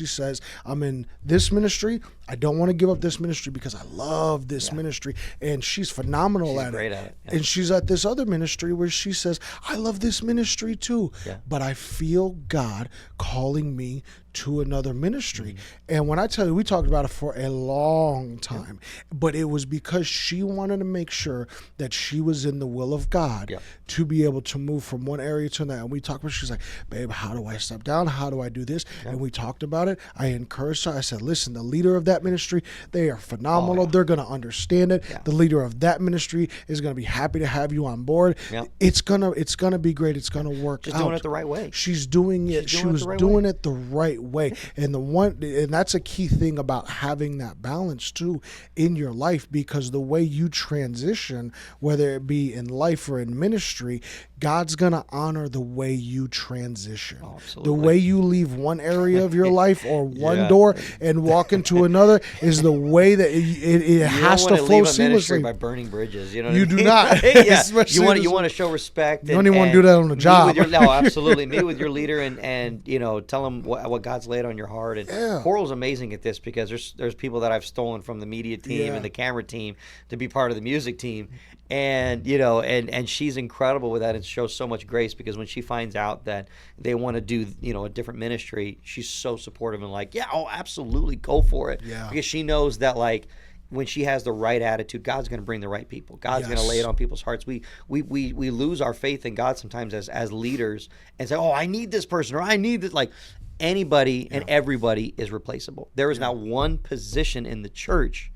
says, I'm in this ministry. I don't want to give up this ministry because I love this ministry. And she's phenomenal at it. Yeah. And she's at this other ministry where she says, I love this ministry too, but I feel God calling me to another ministry. And when I tell you, we talked about it for a long time, but it was because she wanted to make sure that she was in the will of God to be able to move from one area to another. And we talked about, she's like, babe, how do I step down? How do I do this? And we talked about it. I encouraged her. I said, listen, the leader of that ministry, they are phenomenal. They're going to understand it. The leader of that ministry is going to be happy to have you on board. It's gonna be great. It's gonna work. She's doing it the right way. She's doing it. She was doing it the right way. And that's a key thing about having that balance too in your life, because the way you transition, whether it be in life or in ministry, God's gonna honor the way you transition. The way you leave one area of your life or one door and walk into another is the way that it has to flow seamlessly. By burning bridges, you do not. You want to show respect. You don't even want to do that on the job. No, absolutely. Meet with your leader and tell them what God's laid on your heart. And Coral's amazing at this, because there's people that I've stolen from the media team and the camera team to be part of the music team, and and she's incredible with that, and shows so much grace, because when she finds out that they want to do a different ministry, she's so supportive and like, absolutely, go for it, because she knows that when she has the right attitude, God's going to bring the right people. God's going to lay it on people's hearts. We lose our faith in God sometimes as leaders and say, I need this person, or I need this. Like, anybody and everybody is replaceable. There is not one position in the church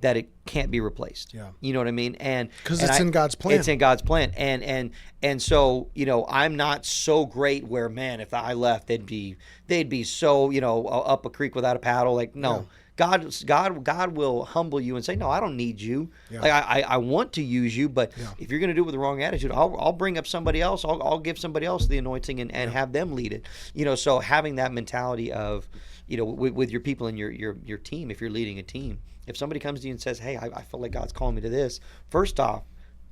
that it can't be replaced. You know what I mean? And because it's in God's plan. It's in God's plan. And so, I'm not so great where, man, if I left, they'd be so, up a creek without a paddle. Like, no. God will humble you and say, no, I don't need you. Like, I want to use you, but if you're going to do it with the wrong attitude, I'll bring up somebody else. I'll give somebody else the anointing and have them lead it. So having that mentality of, with your people and your team, if you're leading a team, if somebody comes to you and says, hey, I feel like God's calling me to this, first off,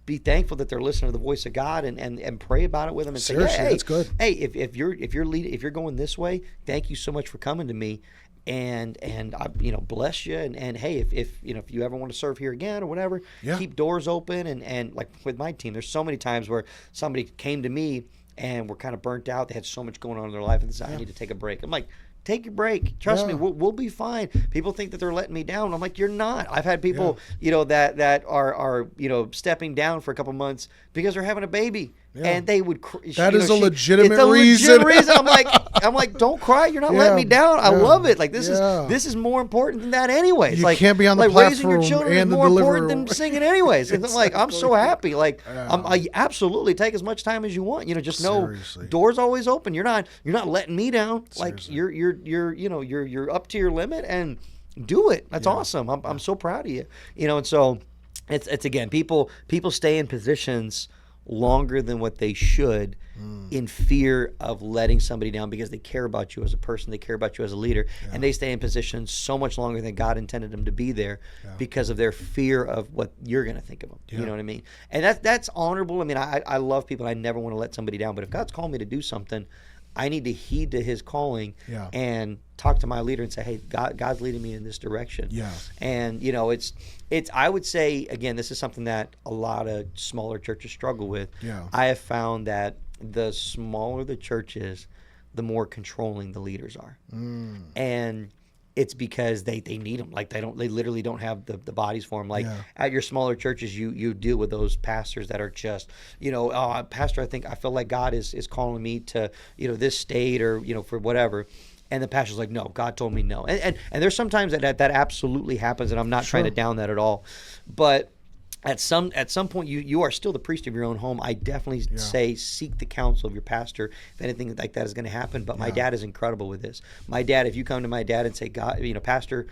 be thankful that they're listening to the voice of God, and pray about it with them and say, hey, that's good. Hey, if you're going this way, thank you so much for coming to me. And I bless you, and hey, if you ever want to serve here again or whatever, keep doors open. And like with my team, there's so many times where somebody came to me and were kind of burnt out. They had so much going on in their life, and they said, I need to take a break. I'm like, take your break. Trust me, we'll be fine. People think that they're letting me down. I'm like, you're not. I've had people, that are stepping down for a couple months because they're having a baby. And they would. That is a legitimate reason. I'm like, don't cry. You're not letting me down. I love it. This is more important than that, anyways. You can't be on the platform raising your children and is more important than singing, anyways. And I'm so happy. I absolutely take as much time as you want. Just know doors always open. You're not letting me down. Seriously. You're up to your limit, and do it. That's awesome. I'm so proud of you. And so it's again, people stay in positions longer than what they should in fear of letting somebody down, because they care about you as a person, they care about you as a leader, and they stay in positions so much longer than God intended them to be there because of their fear of what you're going to think of them. You know what I mean? And that's honorable. I mean, I love people. I never want to let somebody down, but if God's called me to do something, I need to heed to his calling Yeah. and talk to my leader and say, hey, God's leading me in this direction. Yeah. And, it's I would say, again, this is something that a lot of smaller churches struggle with. Yeah. I have found that the smaller the church is, the more controlling the leaders are. And it's because they need them. Like they literally don't have the bodies for them. Like at your smaller churches, you deal with those pastors that are just, pastor, I feel like God is calling me to, this state or, for whatever. And the pastor's like, no, God told me no. And there's sometimes that absolutely happens, and I'm not trying to down that at all. But at some point, you are still the priest of your own home. I definitely say seek the counsel of your pastor if anything like that is going to happen. But my dad is incredible with this. My dad, if you come to my dad and say, God, Pastor,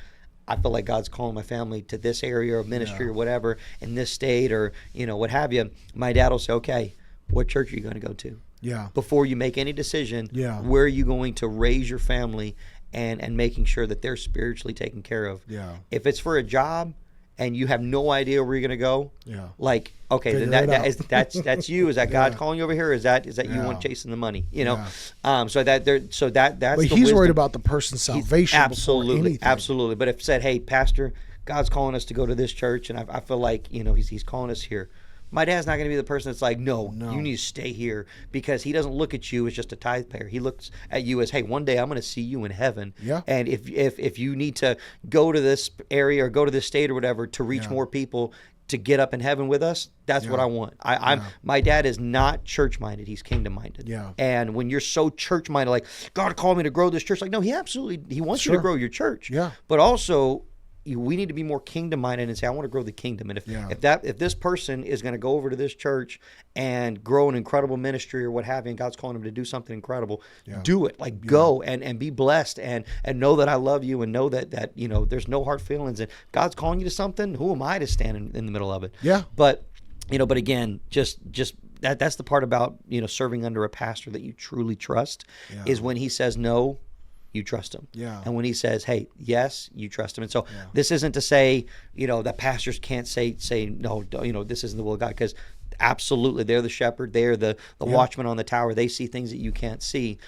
I feel like God's calling my family to this area of ministry or whatever in this state or what have you, my dad will say, okay, what church are you going to go to? Yeah. Before you make any decision, where are you going to raise your family and making sure that they're spiritually taken care of? Yeah. If it's for a job and you have no idea where you're going to go, like, okay, Figure then it out. that's you. Is that God calling you over here? Or is that you want chasing the money? So that's. But he's worried about the person's salvation. Absolutely. But if said, hey, Pastor, God's calling us to go to this church, and I feel like he's calling us here. My dad's not going to be the person that's like, no, you need to stay here, because he doesn't look at you as just a tithe payer. He looks at you as, hey, one day I'm going to see you in heaven. Yeah. And if you need to go to this area or go to this state or whatever to reach more people to get up in heaven with us, that's what I want. My dad is not church-minded. He's kingdom-minded. Yeah. And when you're so church-minded, like, God called me to grow this church, like, no, he wants you to grow your church. Yeah. But also, we need to be more kingdom-minded and say, I want to grow the kingdom. And if this person is going to go over to this church and grow an incredible ministry or what have you, and God's calling him to do something incredible, do it. Like, go and be blessed and know that I love you, and know that there's no hard feelings. And God's calling you to something, who am I to stand in the middle of it? Yeah. But again, just that's the part about serving under a pastor that you truly trust is when he says no, you trust him. Yeah. And when he says, hey, yes, you trust him. And so this isn't to say, that pastors can't say no, this isn't the will of God, because absolutely they're the shepherd, they're the watchman on the tower. They see things that you can't see.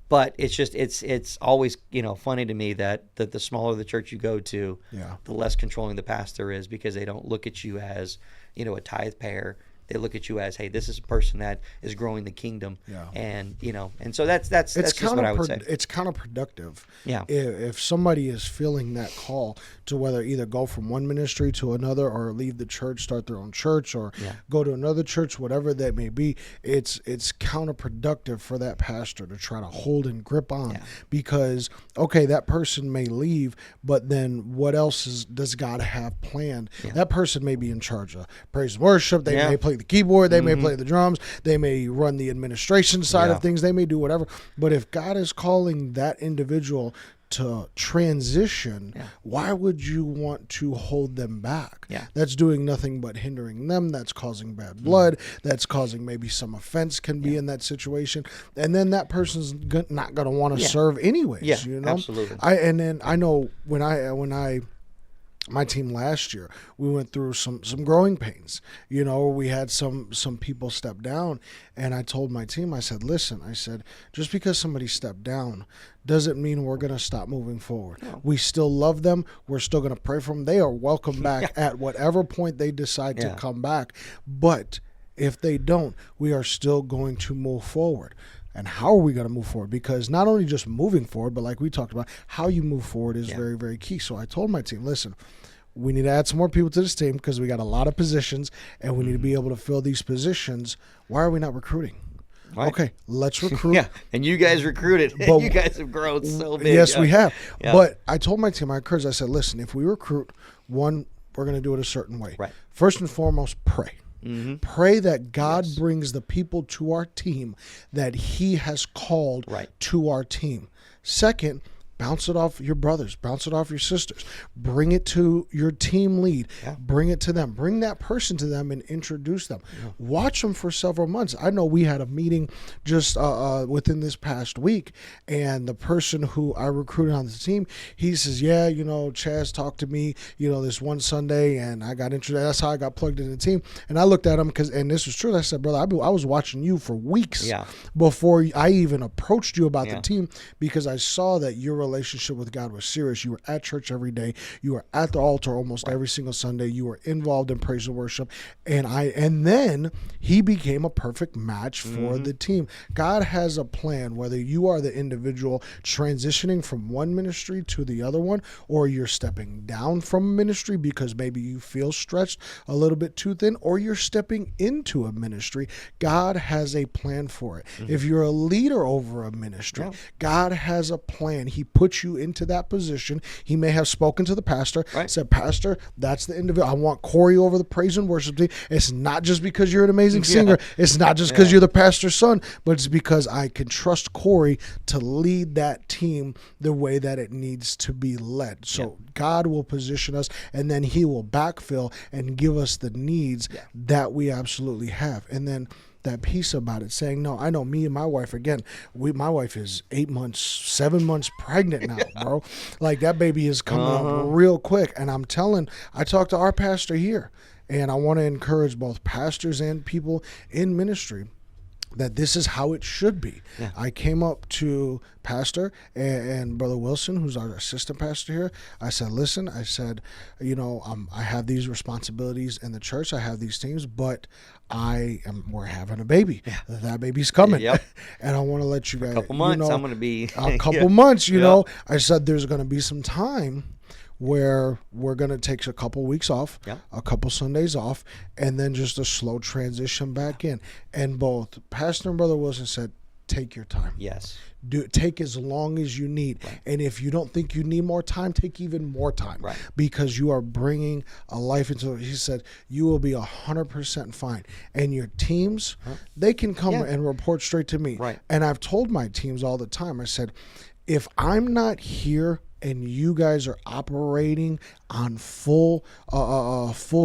But it's just it's always funny to me that the smaller the church you go to, the less controlling the pastor is, because they don't look at you as a tithe payer. They look at you as, hey, this is a person that is growing the kingdom. Yeah. And and so that's just what I would say. It's counterproductive. Yeah. If somebody is feeling that call to whether either go from one ministry to another, or leave the church, start their own church, or go to another church, whatever that may be, it's counterproductive for that pastor to try to hold and grip on, because okay, that person may leave, but then what else does God have planned? Yeah. That person may be in charge of praise and worship. They may play the keyboard, they may play the drums, they may run the administration side of things, they may do whatever. But if God is calling that individual to transition, why would you want to hold them back? Yeah. That's doing nothing but hindering them. That's causing bad blood. That's causing maybe some offense can be in that situation. And then that person's not going to want to serve anyways. Yeah, absolutely. I know when my team last year, we went through some growing pains. We had some people step down, and I told my team, I said, listen, just because somebody stepped down doesn't mean we're going to stop moving forward. No. We still love them. We're still going to pray for them. They are welcome back at whatever point they decide to come back. But if they don't, we are still going to move forward. And how are we going to move forward? Because not only just moving forward, but like we talked about, how you move forward is very, very key. So I told my team, listen, we need to add some more people to this team, because we got a lot of positions, and we need to be able to fill these positions. Why are we not recruiting? Right. Okay, let's recruit. And you guys recruited. You guys have grown so big. Yes, we have. Yeah. But I told my team, I said, listen, if we recruit, one, we're going to do it a certain way. Right. First and foremost, pray. Mm-hmm. Pray that God brings the people to our team that he has called to our team. Second, bounce it off your brothers, bounce it off your sisters, bring it to your team lead, bring it to them, bring that person to them and introduce them. Watch them for several months. I know we had a meeting just within this past week, and the person who I recruited on the team, he says, yeah, Chaz talked to me, this one Sunday, and I got introduced. That's how I got plugged into the team. And I looked at him and this was true. I said, brother, I was watching you for weeks before I even approached you about the team, because I saw that your relationship with God was serious. You were at church every day. You were at the altar almost every single Sunday. You were involved in praise and worship. And then he became a perfect match for the team. God has a plan, whether you are the individual transitioning from one ministry to the other one, or you're stepping down from ministry because maybe you feel stretched a little bit too thin, or you're stepping into a ministry. God has a plan for it. If you're a leader over a ministry, God has a plan. He puts you into that position. He may have spoken to the pastor, said, Pastor, that's the individual. I want Corey over the praise and worship team. It's not just because you're an amazing singer. It's not just because you're the pastor's son, but it's because I can trust Corey to lead that team the way that it needs to be led. So God will position us, and then he will backfill and give us the needs that we absolutely have. And then that piece about it, saying, no, I know me and my wife, again, my wife is 7 months pregnant now, bro. Like, that baby is coming up real quick. And I talked to our pastor here, and I want to encourage both pastors and people in ministry that this is how it should be. I came up to Pastor and Brother Wilson, who's our assistant pastor here. I said, listen, I have these responsibilities in the church. I have these teams, but we're having a baby. That baby's coming. And I want to let you guys, a couple months, I'm going to be a couple months, I said, there's going to be some time where we're going to take a couple weeks off, a couple Sundays off, and then just a slow transition back in. And both Pastor and Brother Wilson said, take your time. Take as long as you need. And if you don't think you need more time, take even more time, because you are bringing a life into it. He said, you will be 100% fine. And your teams, they can come and report straight to me. And I've told my teams all the time, I said, if I'm not here and you guys are operating on full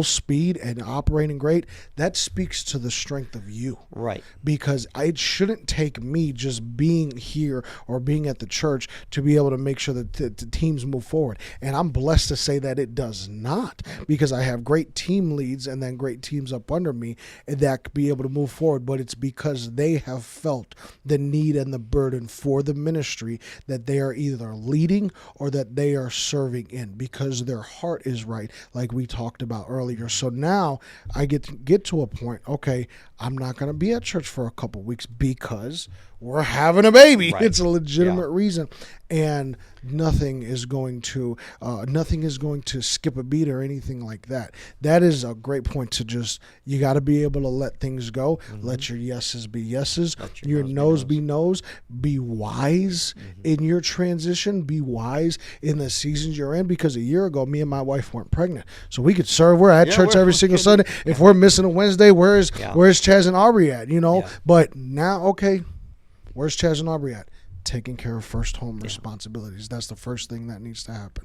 speed and operating great, that speaks to the strength of you. Because it shouldn't take me just being here or being at the church to be able to make sure that the teams move forward. And I'm blessed to say that it does not, because I have great team leads and then great teams up under me that could be able to move forward. But it's because they have felt the need and the burden for the ministry that they are either leading or that they are serving in, because their heart is right, like we talked about earlier. So now I get to a point, okay, I'm not going to be at church for a couple weeks because we're having a baby. It's a legitimate reason, and nothing is going to skip a beat or anything like that. That is a great point to just, you got to be able to let things go. Let your yeses be yeses, your no's be no's. Be wise in your transition. Be wise in the seasons you're in, because a year ago, me and my wife weren't pregnant, so we could serve. We're at church every single Sunday. If we're missing a Wednesday, where's Chaz and Aubrey at? But now, okay, where's Chaz and Aubrey at? Taking care of first home responsibilities. That's the first thing that needs to happen.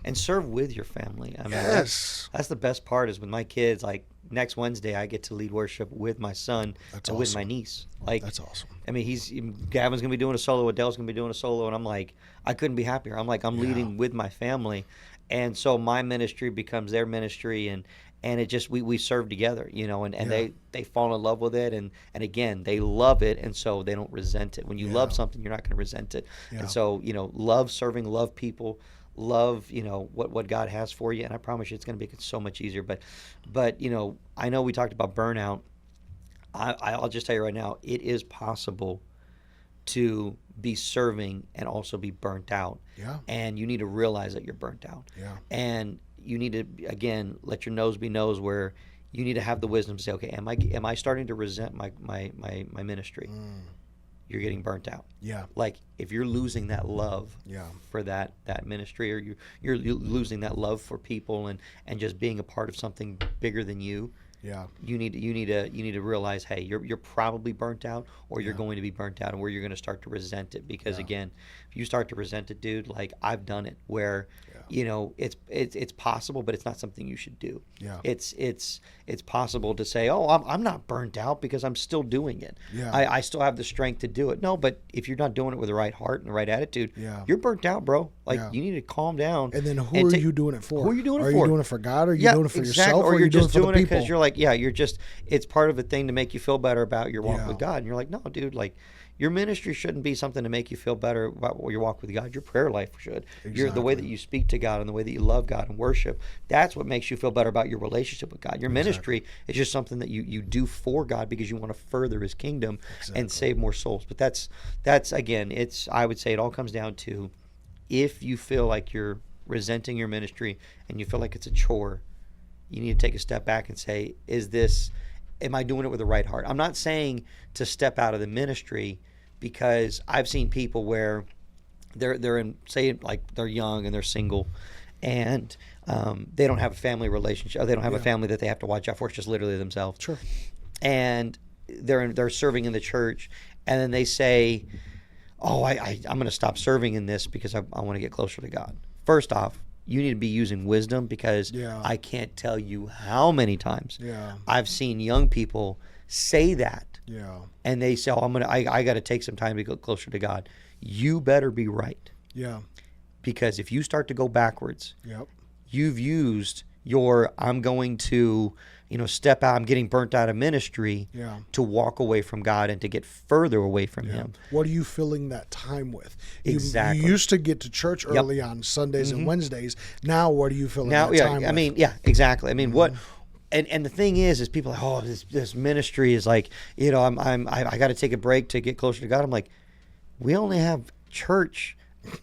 And serve with your family. I mean, that's the best part, is with my kids. Like, next Wednesday, I get to lead worship with my son and with my niece. Like, that's awesome. I mean, Gavin's gonna be doing a solo, Adele's gonna be doing a solo, and I'm like, I couldn't be happier. I'm like, I'm leading with my family, and so my ministry becomes their ministry, and it just, we serve together, and they fall in love with it, and again, they love it, and so they don't resent it. When you love something, you're not going to resent it. And so, love serving, love people, love, what God has for you, and I promise you it's going to make it so much easier. But I know we talked about burnout. I'll just tell you right now, it is possible to be serving and also be burnt out. And you need to realize that you're burnt out. And you need to, again, let your no's be no's, where you need to have the wisdom to say, okay, am I starting to resent my ministry? You're getting burnt out. Like, if you're losing that love for that ministry, or you're losing that love for people and just being a part of something bigger than you, Yeah. You need to realize, hey, you're probably burnt out, or you're going to be burnt out, and where you're going to start to resent it. Because again, if you start to resent it, dude, like I've done it, where it's possible, but it's not something you should do. Yeah. It's possible to say, oh, I'm not burnt out because I'm still doing it. Yeah. I still have the strength to do it. No, but if you're not doing it with the right heart and the right attitude, you're burnt out, bro. Like you need to calm down. And then who are you doing it for? Who are you doing it for? Are you doing it for God? Or are you doing it for yourself? Or you're just doing it because you're like, it's part of a thing to make you feel better about your walk with God. And you're like, no, dude, like your ministry shouldn't be something to make you feel better about your walk with God. Your prayer life should. Exactly. The way that you speak to God and the way that you love God and worship, that's what makes you feel better about your relationship with God. Your ministry is just something that you do for God because you want to further his kingdom and save more souls. But that's again, I would say it all comes down to, if you feel like you're resenting your ministry and you feel like it's a chore, you need to take a step back and say, am I doing it with the right heart? I'm not saying to step out of the ministry, because I've seen people where they're in, say, like they're young and they're single, and they don't have a family relationship. Or they don't have a family that they have to watch out for. It's just literally themselves. Sure. And they're serving in the church, and then they say, oh, I'm going to stop serving in this because I want to get closer to God. First off, you need to be using wisdom, because I can't tell you how many times I've seen young people say that. Yeah. And they say, oh, I got to take some time to go closer to God. You better be right. Yeah. Because if you start to go backwards, yep, you've used your, I'm going to, step out, I'm getting burnt out of ministry to walk away from God and to get further away from him. What are you filling that time with? Exactly. You used to get to church early on Sundays and Wednesdays. Now what are you filling that time with? I mean, exactly. I mean, what... And the thing is people are like, oh, this ministry is like, I got to take a break to get closer to God. I'm like, we only have church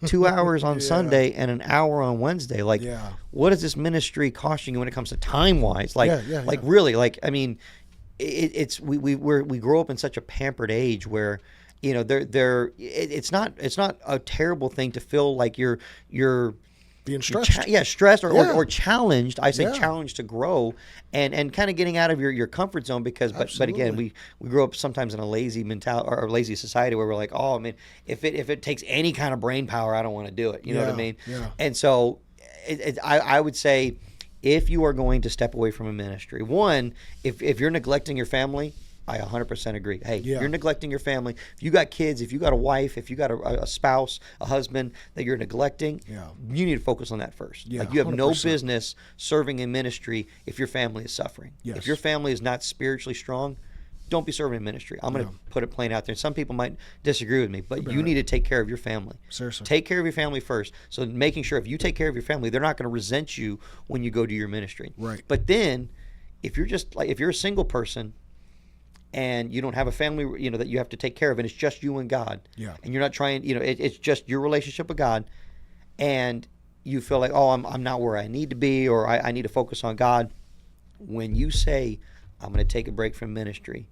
2 hours on Sunday and an hour on Wednesday. Like, what is this ministry costing you when it comes to time wise? Like, really, like, I mean, we grow up in such a pampered age where, it's not a terrible thing to feel like you're being stressed. Stressed or challenged. I say challenged to grow and kind of getting out of your comfort zone, because but again, we grow up sometimes in a lazy mentality or a lazy society where we're like, oh, I mean, if it takes any kind of brain power, I don't want to do it. You know what I mean? Yeah. And so I would say, if you are going to step away from a ministry, one, if you're neglecting your family, I 100% agree. Hey, you're neglecting your family. If you got kids, if you got a wife, if you got a spouse, a husband that you're neglecting, you need to focus on that first. Yeah, like, you have 100%. no business serving in ministry if your family is suffering. Yes. If your family is not spiritually strong, don't be serving in ministry. I'm going to put it plain out there. Some people might disagree with me, but you need to take care of your family. Seriously. Take care of your family first. So making sure if you take care of your family, they're not going to resent you when you go to your ministry. Right. But then, if you're a single person, and you don't have a family, that you have to take care of, and it's just you and God. Yeah. And you're not trying, it's just your relationship with God, and you feel like, oh, I'm not where I need to be, or I need to focus on God. When you say, I'm going to take a break from ministry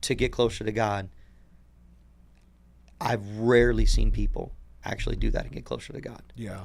to get closer to God, I've rarely seen people actually do that and get closer to God. Yeah.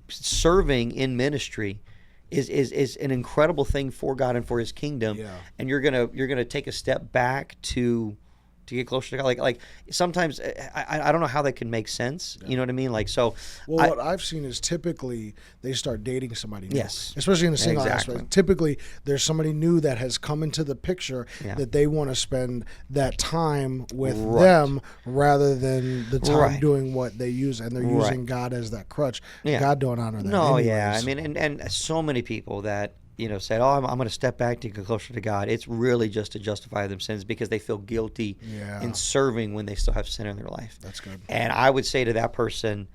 Serving in ministry is an incredible thing for God and for his kingdom. Yeah. And you're gonna take a step back to get closer to God. Like sometimes I don't know how that can make sense. You know what I mean? Like, so. Well, what I've seen is typically they start dating somebody new. Yes. Especially in the single aspect. Typically there's somebody new that has come into the picture that they want to spend that time with them rather than the time doing what they use, and they're using God as that crutch. God don't honor that. No, anyways. I mean, and so many people that said, oh, I'm going to step back to get closer to God. It's really just to justify their sins because they feel guilty in serving when they still have sin in their life. That's good. And I would say to that person,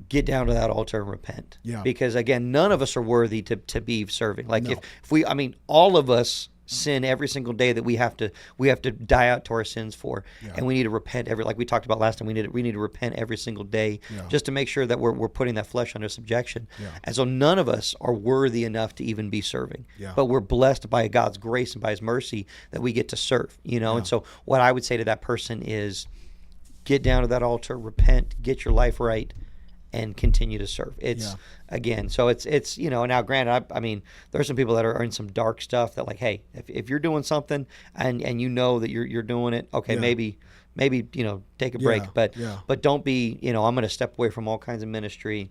get down to that altar and repent. Yeah. Because again, none of us are worthy to be serving. Like if we, all of us sin every single day that we have to die out to our sins for, and we need to repent like we talked about last time. We need to repent every single day just to make sure that we're putting that flesh under subjection. And so none of us are worthy enough to even be serving, but we're blessed by God's grace and by his mercy that we get to serve, and so what I would say to that person is, get down to that altar, repent, get your life right, and continue to serve. It's again, so it's now granted, I mean, there's some people that are in some dark stuff that like, hey, if you're doing something and that you're doing it, okay, maybe take a break, but don't be, I'm going to step away from all kinds of ministry,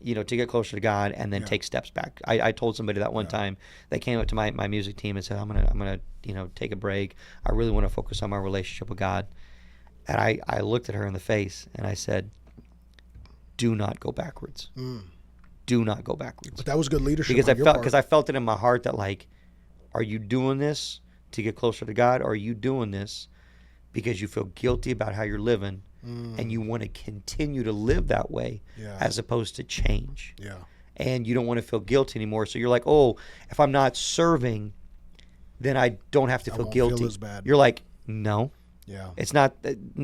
to get closer to God and then take steps back. I told somebody that one time. They came up to my music team and said, I'm gonna take a break. I really want to focus on my relationship with God. And I looked at her in the face and I said, do not go backwards. Do not go backwards. But that was good leadership because I felt it in my heart that, like, are you doing this to get closer to God, or are you doing this because you feel guilty about how you're living and you want to continue to live that way as opposed to change? And you don't want to feel guilty anymore. So you're like, oh, if I'm not serving, then I don't have to feel guilty. Feel as bad. You're like, no. It's not.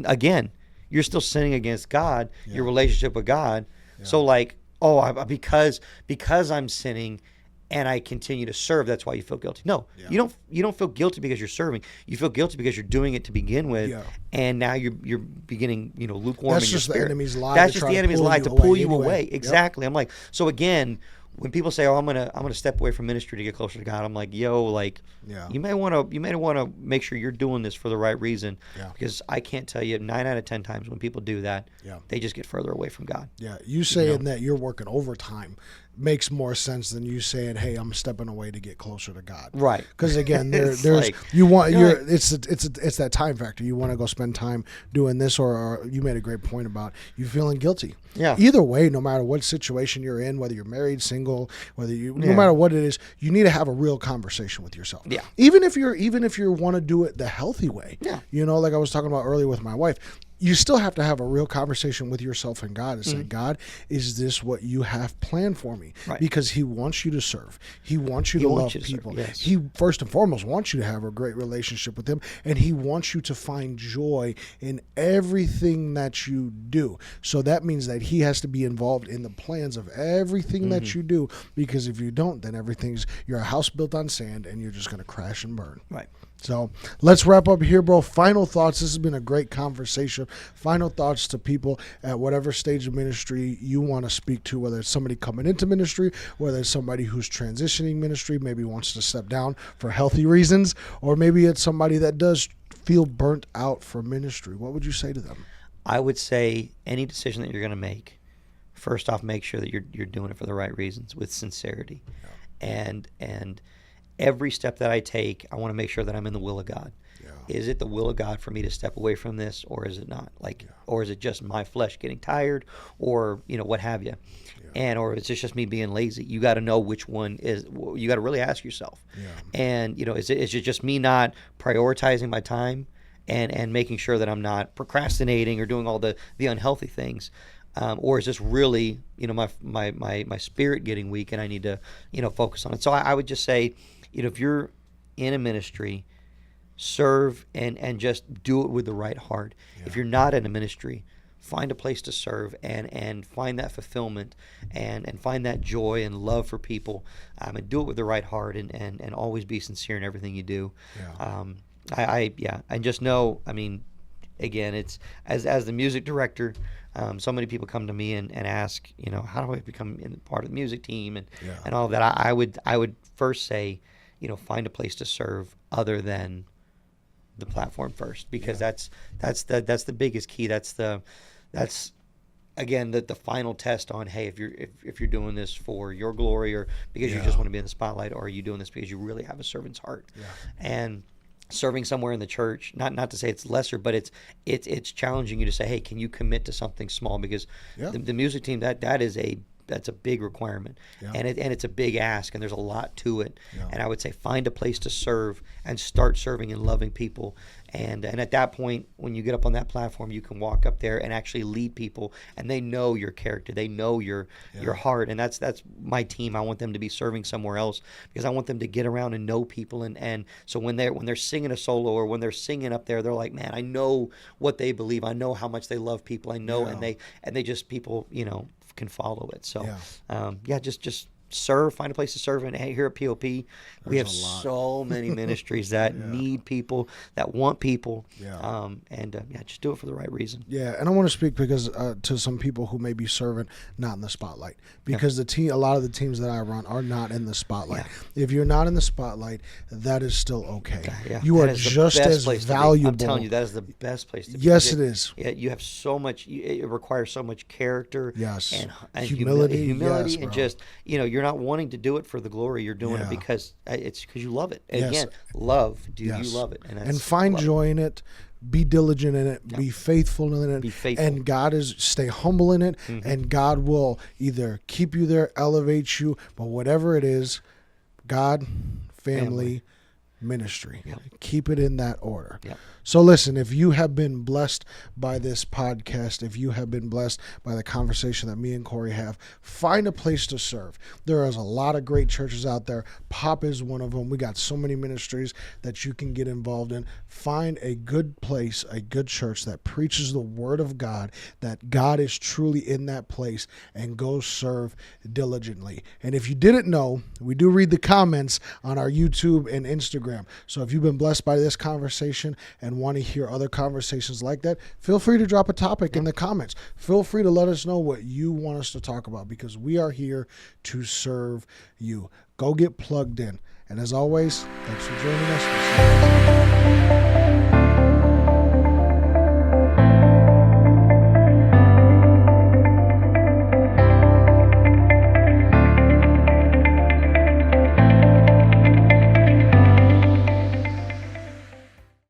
Again, you're still sinning against God, your relationship with God. So like, because I'm sinning and I continue to serve, that's why you feel guilty. No, you don't feel guilty because you're serving. You feel guilty because you're doing it to begin with, and now you're beginning, lukewarm in your spirit. That's just the enemy's lie. That's just the enemy's lie to pull you away. Exactly. I'm like, so again, when people say, "Oh, I'm gonna step away from ministry to get closer to God," I'm like, you may want to make sure you're doing this for the right reason, because I can't tell you 9 out of 10 times when people do that, they just get further away from God. You saying that you're working overtime makes more sense than you saying, "Hey, I'm stepping away to get closer to God." Right. Because again, there's like, it's that time factor. You want to go spend time doing this, or you made a great point about you feeling guilty. Either way, no matter what situation you're in, whether you're married, single, no matter what it is, you need to have a real conversation with yourself. Even if you want to do it the healthy way. Like I was talking about earlier with my wife. You still have to have a real conversation with yourself and God and say, God, is this what you have planned for me? Right. Because he wants you to serve. He wants you to love people. He first and foremost wants you to have a great relationship with him, and he wants you to find joy in everything that you do. So that means that he has to be involved in the plans of everything that you do, because if you don't, then you're a house built on sand and you're just going to crash and burn. Right. So let's wrap up here, bro. Final thoughts. This has been a great conversation. Final thoughts to people at whatever stage of ministry you want to speak to, whether it's somebody coming into ministry, whether it's somebody who's transitioning ministry, maybe wants to step down for healthy reasons, or maybe it's somebody that does feel burnt out for ministry. What would you say to them? I would say any decision that you're going to make, first off, make sure that you're doing it for the right reasons with sincerity. And every step that I take, I want to make sure that I'm in the will of God. Is it the will of God for me to step away from this, or is it not? Or is it just my flesh getting tired, or what have you? Or is it just me being lazy? You got to know which one is. You got to really ask yourself. And is it just me not prioritizing my time and making sure that I'm not procrastinating or doing all the unhealthy things? Or is this really, my spirit getting weak and I need to, focus on it? So I would just say, if you're in a ministry, serve and just do it with the right heart. If you're not in a ministry, find a place to serve and find that fulfillment and find that joy and love for people, and do it with the right heart and always be sincere in everything you do. And just know, again, it's as the music director, so many people come to me and ask, how do I become part of the music team and all of that. I would first say, find a place to serve other than the platform first, because that's the biggest key. That's again the final test on, hey, if you're doing this for your glory or because you just want to be in the spotlight, or are you doing this because you really have a servant's heart? And serving somewhere in the church, not to say it's lesser, but it's challenging you to say, hey, can you commit to something small? Because the music team, that's a big requirement, and it's a big ask, and there's a lot to it. And I would say find a place to serve and start serving and loving people. And at that point, when you get up on that platform, you can walk up there and actually lead people, and they know your character, they know your heart, and that's my team. I want them to be serving somewhere else because I want them to get around and know people, and so when they're singing a solo or when they're singing up there, they're like, man, I know what they believe, I know how much they love people, I know, and they just people can follow it. So just serve, find a place to serve. And here at POP, we have so many ministries that need people, that want people. Just do it for the right reason. Yeah, and I want to speak because to some people who may be serving not in the spotlight, because a lot of the teams that I run are not in the spotlight. If you're not in the spotlight, that is still okay. You are just as valuable. I'm telling you, that is the best place to be. Yes, it is. You have so much. It requires so much character. Yes. And humility. Humility, yes, and just you're not wanting to do it for the glory. You're doing it because it's because you love it. And again, love. Do you love it? And find joy in it. Be diligent in it. Be faithful in it. Be faithful. And God stay humble in it. And God will either keep you there, elevate you, but whatever it is, God, family. Ministry. Keep it in that order. So listen, if you have been blessed by this podcast, if you have been blessed by the conversation that me and Corey have, find a place to serve. There is a lot of great churches out there. Pop is one of them. We got so many ministries that you can get involved in. Find a good place, a good church that preaches the word of God, that God is truly in that place, and go serve diligently. And if you didn't know, we do read the comments on our YouTube and Instagram. So if you've been blessed by this conversation and want to hear other conversations like that, feel free to drop a topic in the comments. Feel free to let us know what you want us to talk about, because we are here to serve you. Go get plugged in. And as always, thanks for joining us.